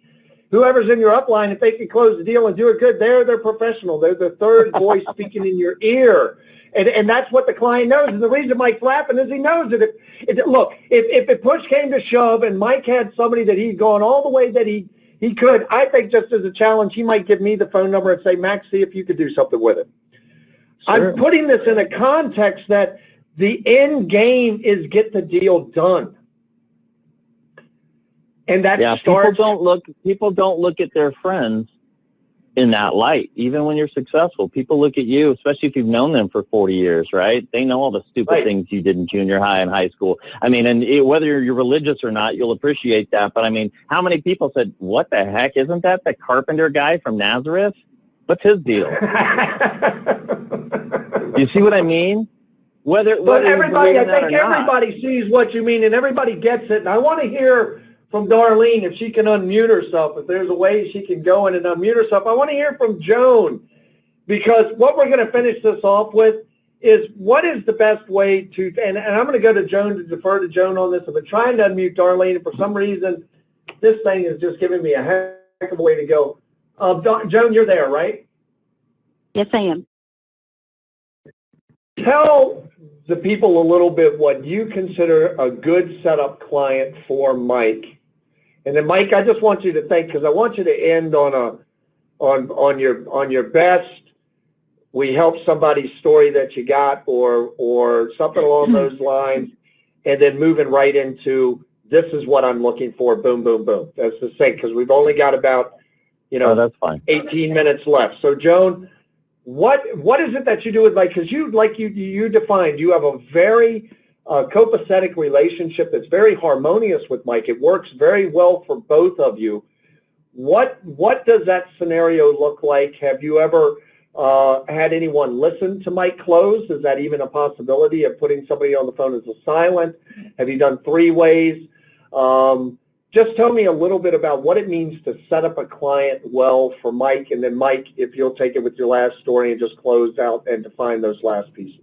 whoever's in your upline, if they can close the deal and do it good, they're professional. They're the third voice speaking in your ear. And that's what the client knows. And the reason Mike's laughing is he knows that look, if push came to shove and Mike had somebody that he'd gone all the way that he could, I think just as a challenge, he might give me the phone number and say, Max, see if you could do something with it. Sure. I'm putting this in a context that the end game is get the deal done. And that starts. People don't look at their friends in that light. Even when you're successful, people look at you, especially if you've known them for 40 years, right? They know all the stupid things you did in junior high and high school. I mean, and whether you're religious or not, you'll appreciate that. But I mean, how many people said, what the heck? Isn't that the carpenter guy from Nazareth? What's his deal? You see what I mean? But everybody, I think everybody sees what you mean and everybody gets it. And I want to hear from Darlene if she can unmute herself, if there's a way she can go in and unmute herself. I want to hear from Joan, because what we're going to finish this off with is what is the best way to, and I'm going to go to Joan to defer to Joan on this. I've been trying to unmute Darlene, and for some reason, this thing is just giving me a heck of a way to go. Joan, you're there, right? Yes, I am. Tell the people a little bit what you consider a good setup client for Mike. And then, Mike, I just want you to think, because I want you to end on your best. We help somebody's story that you got, or something along those lines, and then moving right into this is what I'm looking for. Boom, boom, boom. That's the thing, because we've only got about that's fine. 18 minutes left. So, Joan, what is it that you do with Mike? Because you defined, you have a very copacetic relationship that's very harmonious with Mike. It works very well for both of you. What does that scenario look like? Have you ever had anyone listen to Mike close? Is that even a possibility of putting somebody on the phone as a silent? Have you done three-ways? Just tell me a little bit about what it means to set up a client well for Mike, and then Mike, if you'll take it with your last story and just close out and define those last pieces.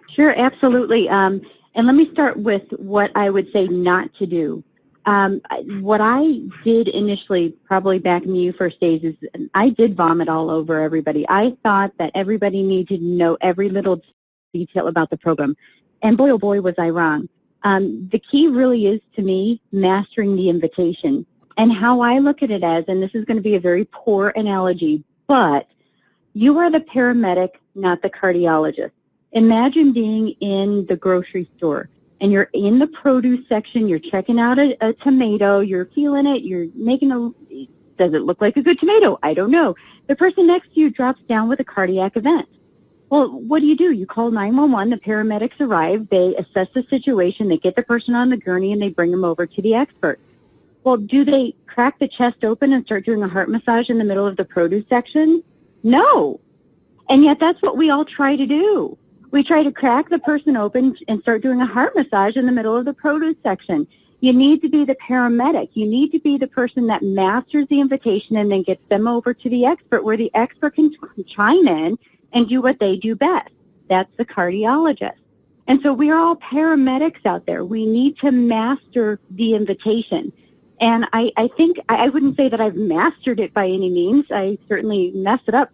Sure, absolutely. And let me start with what I would say not to do. What I did initially, probably back in the first days, is I did vomit all over everybody. I thought that everybody needed to know every little detail about the program. And boy, oh boy, was I wrong. The key really is, to me, mastering the invitation. And how I look at it as, and this is going to be a very poor analogy, but you are the paramedic, not the cardiologist. Imagine being in the grocery store, and you're in the produce section, you're checking out a tomato, you're feeling it, you're making does it look like a good tomato? I don't know. The person next to you drops down with a cardiac event. Well, what do? You call 911, the paramedics arrive, they assess the situation, they get the person on the gurney, and they bring them over to the expert. Well, do they crack the chest open and start doing a heart massage in the middle of the produce section? No. And yet that's what we all try to do. We try to crack the person open and start doing a heart massage in the middle of the produce section. You need to be the paramedic. You need to be the person that masters the invitation and then gets them over to the expert, where the expert can chime in and do what they do best. That's the cardiologist. And so we are all paramedics out there. We need to master the invitation. And I think, I wouldn't say that I've mastered it by any means. I certainly mess it up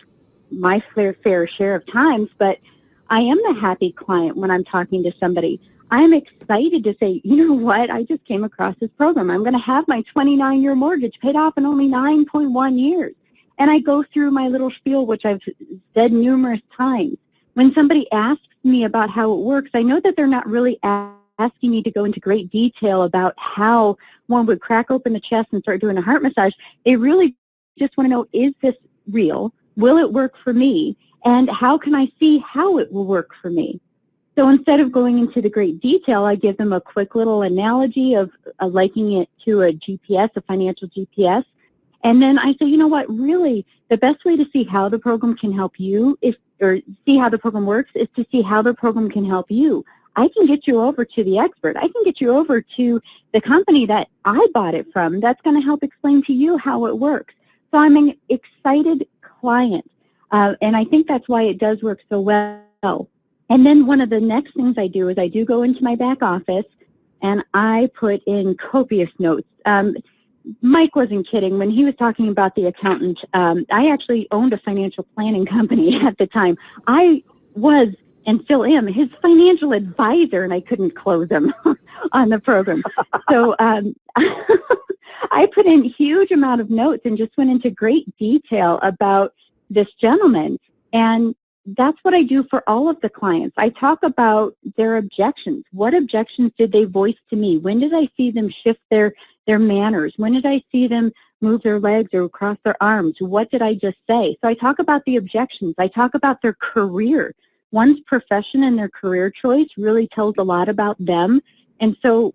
my fair share of times, but I am the happy client when I'm talking to somebody. I'm excited to say, you know what, I just came across this program. I'm going to have my 29-year mortgage paid off in only 9.1 years. And I go through my little spiel, which I've said numerous times. When somebody asks me about how it works, I know that they're not really asking me to go into great detail about how one would crack open the chest and start doing a heart massage. They really just want to know, is this real? will it work for me? And how can I see how it will work for me? So instead of going into the great detail, I give them a quick little analogy of liking it to a GPS, a financial GPS. And then I say, you know what, really, the best way to see how the program can help you, or see how the program works, is to see how the program can help you. I can get you over to the expert. I can get you over to the company that I bought it from that's going to help explain to you how it works. So I'm an excited client, and I think that's why it does work so well. And then one of the next things I do is I do go into my back office, and I put in copious notes. Mike wasn't kidding when he was talking about the accountant. I actually owned a financial planning company at the time. I was and still am his financial advisor, and I couldn't close him on the program. So I put in a huge amount of notes and just went into great detail about this gentleman. And that's what I do for all of the clients. I talk about their objections. What objections did they voice to me? When did I see them shift their manners? When did I see them move their legs or cross their arms? What did I just say? So I talk about the objections. I talk about their career. One's profession and their career choice really tells a lot about them. And so,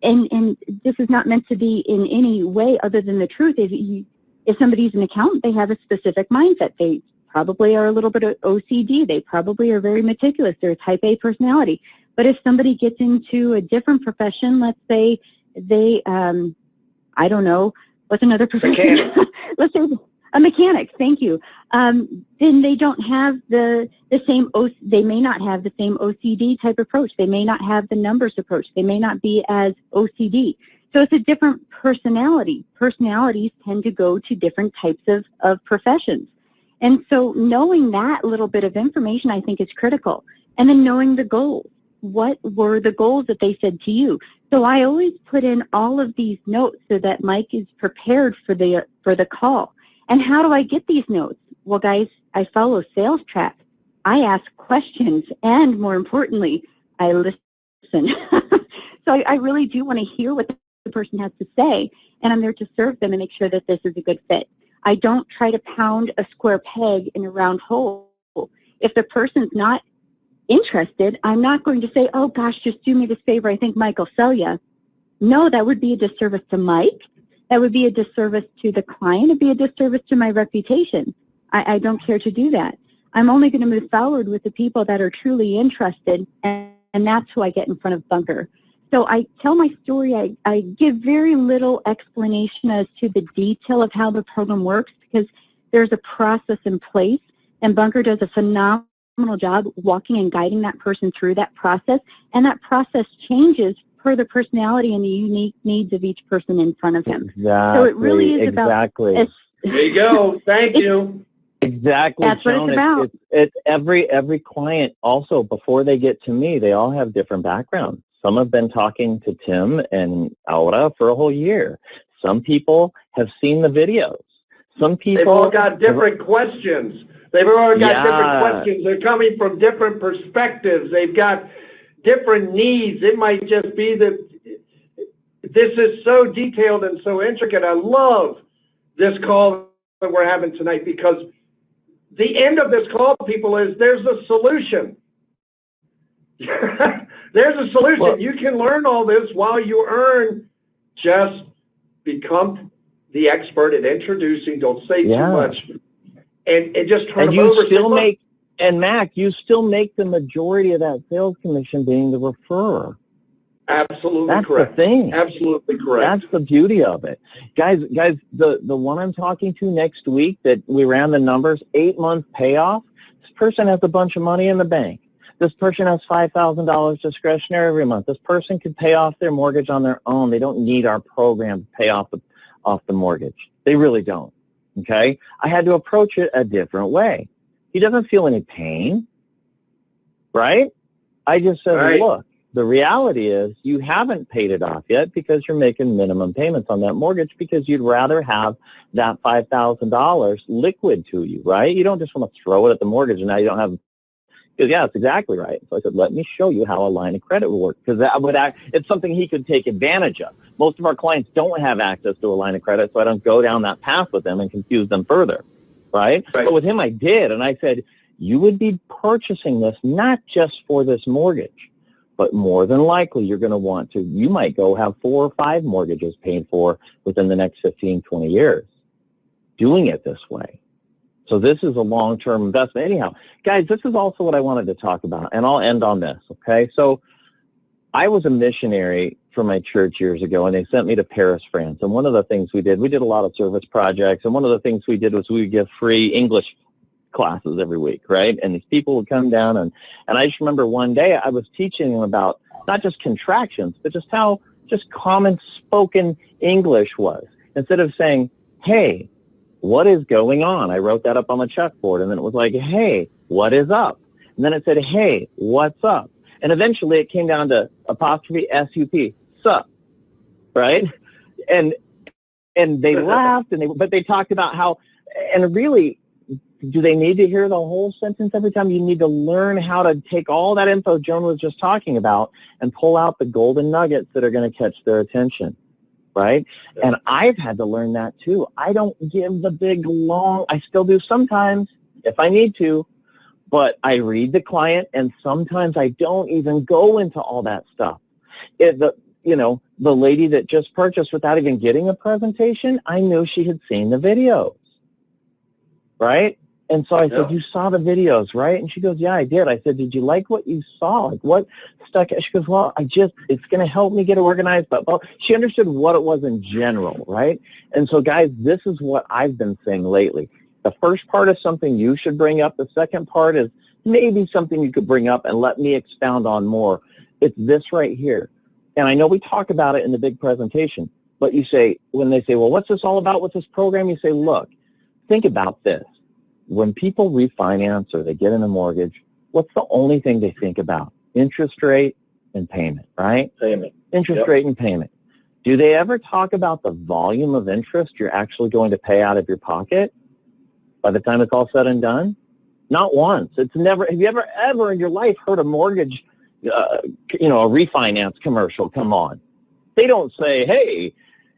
and this is not meant to be in any way other than the truth. If somebody's an accountant, they have a specific mindset. They probably are a little bit of OCD. They probably are very meticulous. They're a type A personality. But if somebody gets into a different profession, let's say they, I don't know, what's another profession? Let's say a mechanic, thank you. Then they don't have the same, they may not have the same OCD type approach. They may not have the numbers approach. They may not be as OCD. So it's a different personality. Personalities tend to go to different types of professions. And so knowing that little bit of information, I think, is critical. And then knowing the goals. What were the goals that they said to you? So I always put in all of these notes so that Mike is prepared for the call. And how do I get these notes? Well, guys, I follow sales track. I ask questions, and more importantly, I listen. So I really do want to hear what the person has to say, and I'm there to serve them and make sure that this is a good fit. I don't try to pound a square peg in a round hole. If the person's not interested, I'm not going to say, oh, gosh, just do me this favor. I think Mike will sell you. No, that would be a disservice to Mike. That would be a disservice to the client. It would be a disservice to my reputation. I don't care to do that. I'm only going to move forward with the people that are truly interested, and that's who I get in front of Bunker. So I tell my story. I give very little explanation as to the detail of how the program works because there's a process in place, and Bunker does a phenomenal job walking and guiding that person through that process, and that process changes per the personality and the unique needs of each person in front of him. Exactly. So it really is about... There you go. Thank you. Exactly. That's what it's about. It's every client also, before they get to me, they all have different backgrounds. Some have been talking to Tim and Aura for a whole year. Some people have seen the videos. Some people... They've all got different questions. They've all got different questions. They're coming from different perspectives. They've got different needs. It might just be that this is so detailed and so intricate. I love this call that we're having tonight because the end of this call, people, is there's a solution. There's a solution. Well, you can learn all this while you earn. Just become the expert at introducing. Don't say too much. And just turn them over. And Mac, you still make the majority of that sales commission being the referrer. Absolutely That's correct. The thing. Absolutely correct. That's the beauty of it. Guys, the one I'm talking to next week that we ran the numbers, 8-month payoff, this person has a bunch of money in the bank. This person has $5,000 discretionary every month. This person could pay off their mortgage on their own. They don't need our program to pay off the mortgage. They really don't. Okay? I had to approach it a different way. He doesn't feel any pain, right? I just said, look, the reality is you haven't paid it off yet because you're making minimum payments on that mortgage because you'd rather have that $5,000 liquid to you, right? You don't just want to throw it at the mortgage and now you don't have, because yeah, that's exactly right. So I said, let me show you how a line of credit will work because it's something he could take advantage of. Most of our clients don't have access to a line of credit, so I don't go down that path with them and confuse them further. right? But with him, I did. And I said, you would be purchasing this not just for this mortgage, but more than likely you're going to want to, you might go have 4 or 5 mortgages paid for within the next 15, 20 years doing it this way. So this is a long-term investment. Anyhow, guys, this is also what I wanted to talk about, and I'll end on this, okay? So I was a missionary for my church years ago, and they sent me to Paris, France. And one of the things we did a lot of service projects, and one of the things we did was we would give free English classes every week, right? And these people would come down, and I just remember one day I was teaching them about not just contractions, but just how just common spoken English was. Instead of saying, hey, what is going on? I wrote that up on the chalkboard, and then it was like, hey, what is up? And then it said, hey, what's up? And eventually it came down to apostrophe S-U-P, sup, right? And they laughed, but they talked about how, and really, do they need to hear the whole sentence every time? You need to learn how to take all that info Joan was just talking about and pull out the golden nuggets that are going to catch their attention, right? And I've had to learn that too. I don't give the big, long, I still do sometimes if I need to, but I read the client, and sometimes I don't even go into all that stuff. The lady that just purchased without even getting a presentation, I knew she had seen the videos, right? And so I said, you saw the videos, right? And she goes, yeah, I did. I said, did you like what you saw? Like, what stuck? She goes, well, it's going to help me get organized. But well, she understood what it was in general, right? And so, guys, this is what I've been saying lately. The first part is something you should bring up. The second part is maybe something you could bring up and let me expound on more. It's this right here. And I know we talk about it in the big presentation, but you say, when they say, well, what's this all about? What's this program? You say, look, think about this. When people refinance or they get in a mortgage, what's the only thing they think about? Interest rate and payment, right? Payment. Interest rate and payment. Do they ever talk about the volume of interest you're actually going to pay out of your pocket by the time it's all said and done? Not once. It's never. Have you ever in your life heard a mortgage, a refinance commercial come on? They don't say, hey,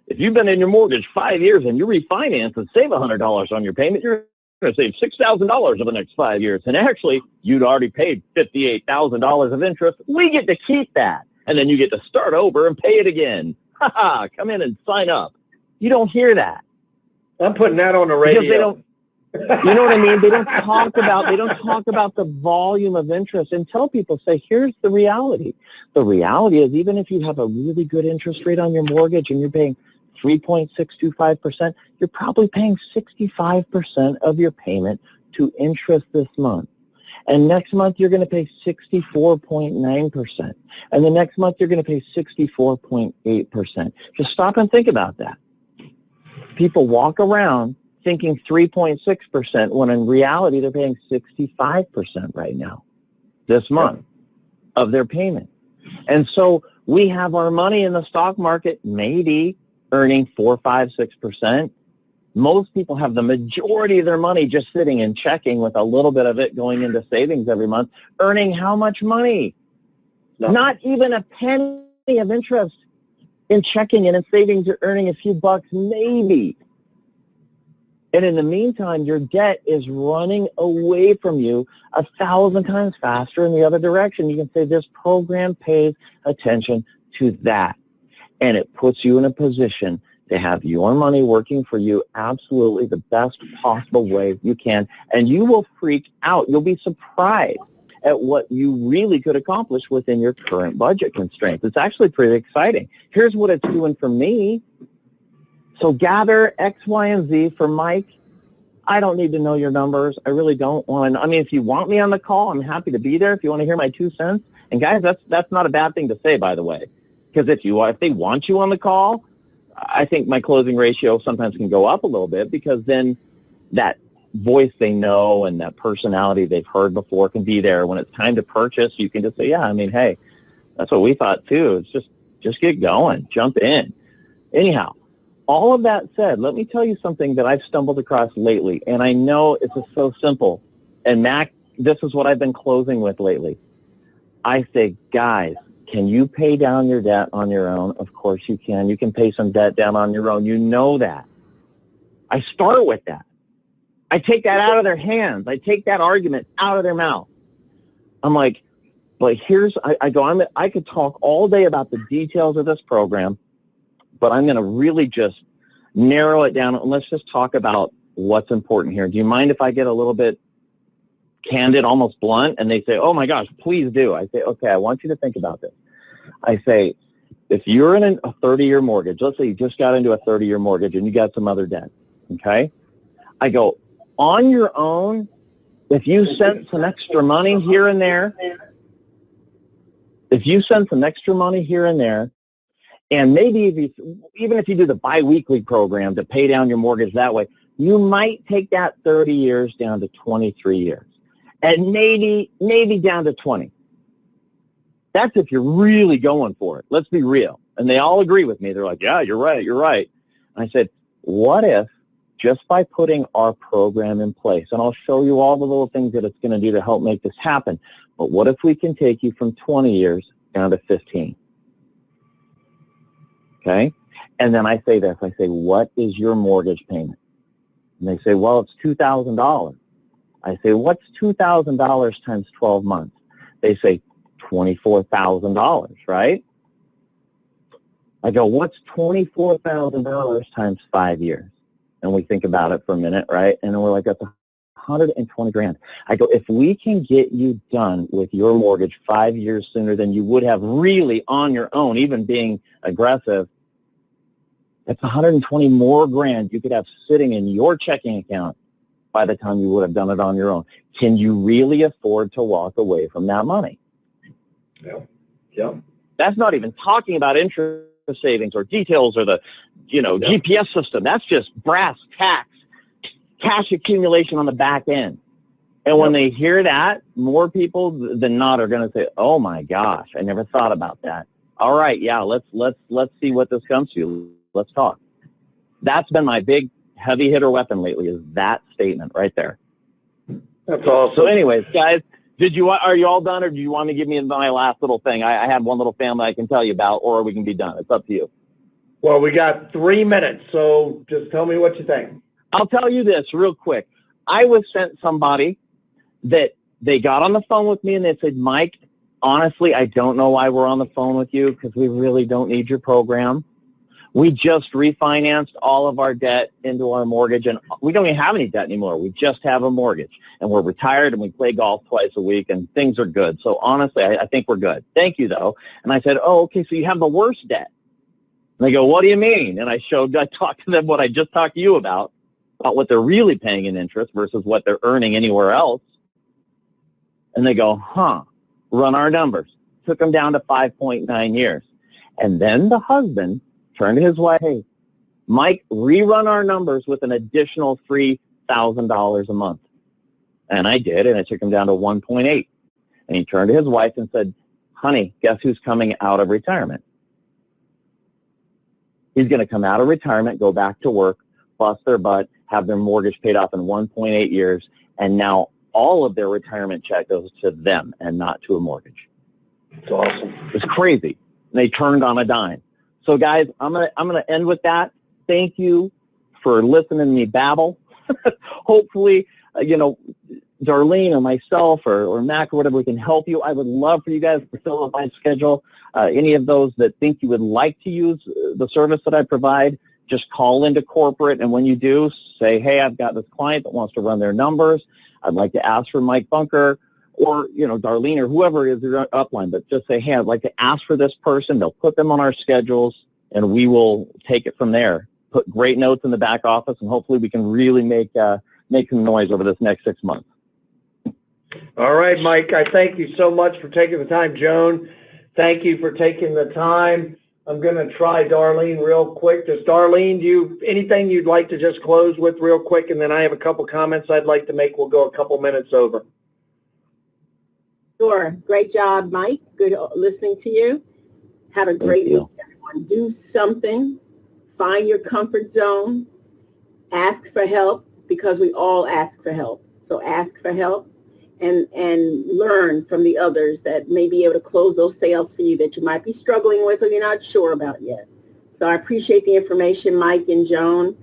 if you've been in your mortgage 5 years and you refinance and save $100 on your payment, you're going to save $6,000 over the next 5 years. And actually, you'd already paid $58,000 of interest. We get to keep that. And then you get to start over and pay it again. Ha-ha, come in and sign up. You don't hear that. I'm putting that on the radio. Because they don't, you know what I mean? They don't talk about the volume of interest until people say, here's the reality. The reality is even if you have a really good interest rate on your mortgage and you're paying 3.625%, you're probably paying 65% of your payment to interest this month. And next month, you're going to pay 64.9%. And the next month, you're going to pay 64.8%. Just stop and think about that. People walk around thinking 3.6% when in reality, they're paying 65% right now, this month, of their payment. And so we have our money in the stock market, maybe earning 4, 5, 6%. Most people have the majority of their money just sitting and checking with a little bit of it going into savings every month, earning how much money? Not even a penny of interest in checking, and in savings you're earning a few bucks maybe. And in the meantime, your debt is running away from you 1,000 times faster in the other direction. You can say this program pays attention to that. And it puts you in a position to have your money working for you absolutely the best possible way you can. And you will freak out. You'll be surprised at what you really could accomplish within your current budget constraints. It's actually pretty exciting. Here's what it's doing for me. So gather X, Y, and Z for Mike. I don't need to know your numbers. I really don't want to. I mean, if you want me on the call, I'm happy to be there. If you want to hear my 2 cents. And guys, that's not a bad thing to say, by the way. Because if they want you on the call, I think my closing ratio sometimes can go up a little bit, because then that voice they know and that personality they've heard before can be there. When it's time to purchase, you can just say, yeah, I mean, hey, that's what we thought too. It's just get going, jump in. Anyhow, all of that said, let me tell you something that I've stumbled across lately, and I know it's just so simple. And Mac, this is what I've been closing with lately. I say, guys, can you pay down your debt on your own? Of course you can. You can pay some debt down on your own. You know that. I start with that. I take that out of their hands. I take that argument out of their mouth. I'm like, but I could talk all day about the details of this program, but I'm going to really just narrow it down, and let's just talk about what's important here. Do you mind if I get a little bit candid, almost blunt? And they say, oh my gosh, please do. I say, okay, I want you to think about this. I say, if you're in a 30-year mortgage, let's say you just got into a 30-year mortgage and you got some other debt, okay? I go, on your own, if you sent some extra money here and there, and maybe even if you do the biweekly program to pay down your mortgage that way, you might take that 30 years down to 23 years, and maybe down to 20. That's if you're really going for it. Let's be real. And they all agree with me. They're like, yeah, you're right. And I said, what if just by putting our program in place, and I'll show you all the little things that it's going to do to help make this happen, but what if we can take you from 20 years down to 15? Okay? And then I say this. I say, what is your mortgage payment? And they say, well, it's $2,000. I say, what's $2,000 times 12 months? They say, $24,000, right? I go, what's $24,000 times 5 years? And we think about it for a minute, right? And then we're like, that's 120 grand. I go, if we can get you done with your mortgage 5 years sooner than you would have really on your own, even being aggressive, that's 120 more grand you could have sitting in your checking account by the time you would have done it on your own. Can you really afford to walk away from that money? Yeah. That's not even talking about interest savings or details or the, GPS system. That's just brass tacks, cash accumulation on the back end. And when they hear that, more people than not are going to say, "Oh my gosh, I never thought about that." All right, yeah, let's see what this comes to. Let's talk. That's been my big heavy hitter weapon lately, is that statement right there. That's awesome. So anyways, guys, are you all done, or do you want to give me my last little thing? I had one little family I can tell you about, or we can be done. It's up to you. Well, we got 3 minutes, so just tell me what you think. I'll tell you this real quick. I was sent somebody that they got on the phone with me and they said, Mike, honestly, I don't know why we're on the phone with you because we really don't need your program. We just refinanced all of our debt into our mortgage, and we don't even have any debt anymore. We just have a mortgage, and we're retired, and we play golf twice a week, and things are good. So honestly, I think we're good. Thank you, though. And I said, oh, okay, so you have the worst debt. And they go, what do you mean? And I talked to them what I just talked to you about what they're really paying in interest versus what they're earning anywhere else. And they go, run our numbers. Took them down to 5.9 years. And then the husband turned to his wife, hey, Mike, rerun our numbers with an additional $3,000 a month. And I did, and it took him down to 1.8. And he turned to his wife and said, honey, guess who's coming out of retirement? He's going to come out of retirement, go back to work, bust their butt, have their mortgage paid off in 1.8 years, and now all of their retirement check goes to them and not to a mortgage. It's awesome. It's crazy. And they turned on a dime. So, guys, I'm gonna end with that. Thank you for listening to me babble. Hopefully, Darlene or myself or Mac or whatever, we can help you. I would love for you guys to fill up my schedule. Any of those that think you would like to use the service that I provide, just call into corporate, and when you do, say, hey, I've got this client that wants to run their numbers. I'd like to ask for Mike Bunker or, Darlene or whoever is your upline, but just say, hey, I'd like to ask for this person. They'll put them on our schedules, and we will take it from there. Put great notes in the back office, and hopefully we can really make some noise over this next 6 months. All right, Mike, I thank you so much for taking the time. Joan, thank you for taking the time. I'm going to try Darlene real quick. Just Darlene, anything you'd like to just close with real quick, and then I have a couple comments I'd like to make. We'll go a couple minutes over. Sure. Great job, Mike. Good listening to you. Have a great week, everyone. Do something. Find your comfort zone. Ask for help, because we all ask for help. So ask for help and learn from the others that may be able to close those sales for you that you might be struggling with or you're not sure about yet. So I appreciate the information, Mike and Joan,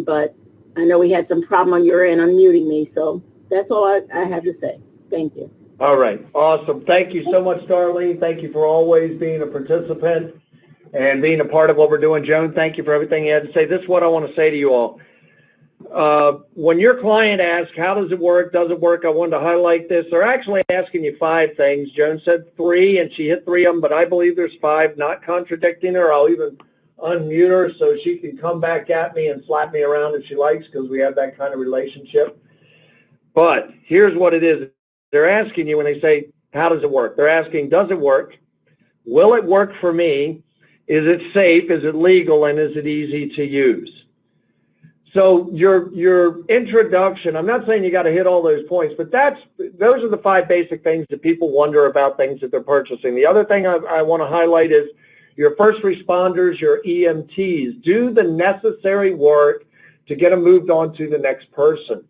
but I know we had some problem on your end unmuting me, so that's all I have to say. Thank you. All right. Awesome. Thank you so much, Darlene. Thank you for always being a participant and being a part of what we're doing. Joan, thank you for everything you had to say. This is what I want to say to you all. When your client asks, how does it work, does it work, I wanted to highlight this. They're actually asking you 5 things. Joan said 3, and she hit 3 of them, but I believe there's 5, not contradicting her. I'll even unmute her so she can come back at me and slap me around if she likes, because we have that kind of relationship. But here's what it is. They're asking you when they say, how does it work? They're asking, does it work? Will it work for me? Is it safe? Is it legal? And is it easy to use? So your introduction, I'm not saying you got to hit all those points, but those are the 5 basic things that people wonder about things that they're purchasing. The other thing I want to highlight is your first responders, your EMTs. Do the necessary work to get them moved on to the next person.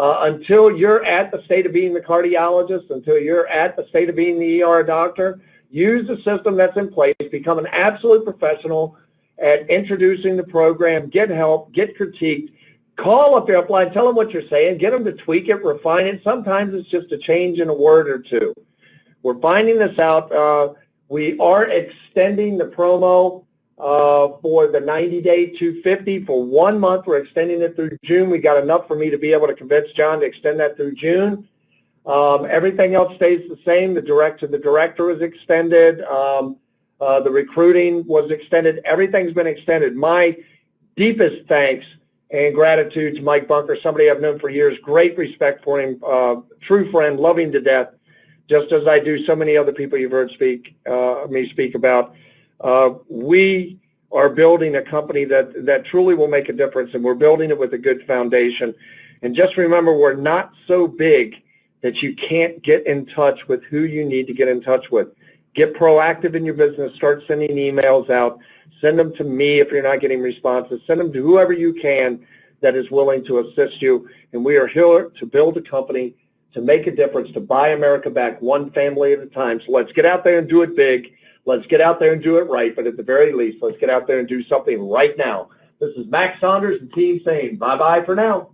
Until you're at the state of being the cardiologist, until you're at the state of being the ER doctor, use the system that's in place, become an absolute professional at introducing the program, get help, get critiqued, call up the upline, tell them what you're saying, get them to tweak it, refine it. Sometimes it's just a change in a word or 2. We're finding this out. We are extending the promo for the 90-day 250 for 1 month. We're extending it through June. We got enough for me to be able to convince John to extend that through June. Everything else stays the same. The direct to the director was extended. The recruiting was extended. Everything's been extended. My deepest thanks and gratitude to Mike Bunker, somebody I've known for years. Great respect for him. True friend, love him to death, just as I do so many other people you've heard me speak about. We are building a company that truly will make a difference, and we're building it with a good foundation. And just remember, we're not so big that you can't get in touch with who you need to get in touch with. Get proactive in your business. Start sending emails out. Send them to me if you're not getting responses. Send them to whoever you can that is willing to assist you. And we are here to build a company, to make a difference, to buy America back one family at a time. So let's get out there and do it big. Let's get out there and do it right. But at the very least, let's get out there and do something right now. This is Max Saunders and team saying bye-bye for now.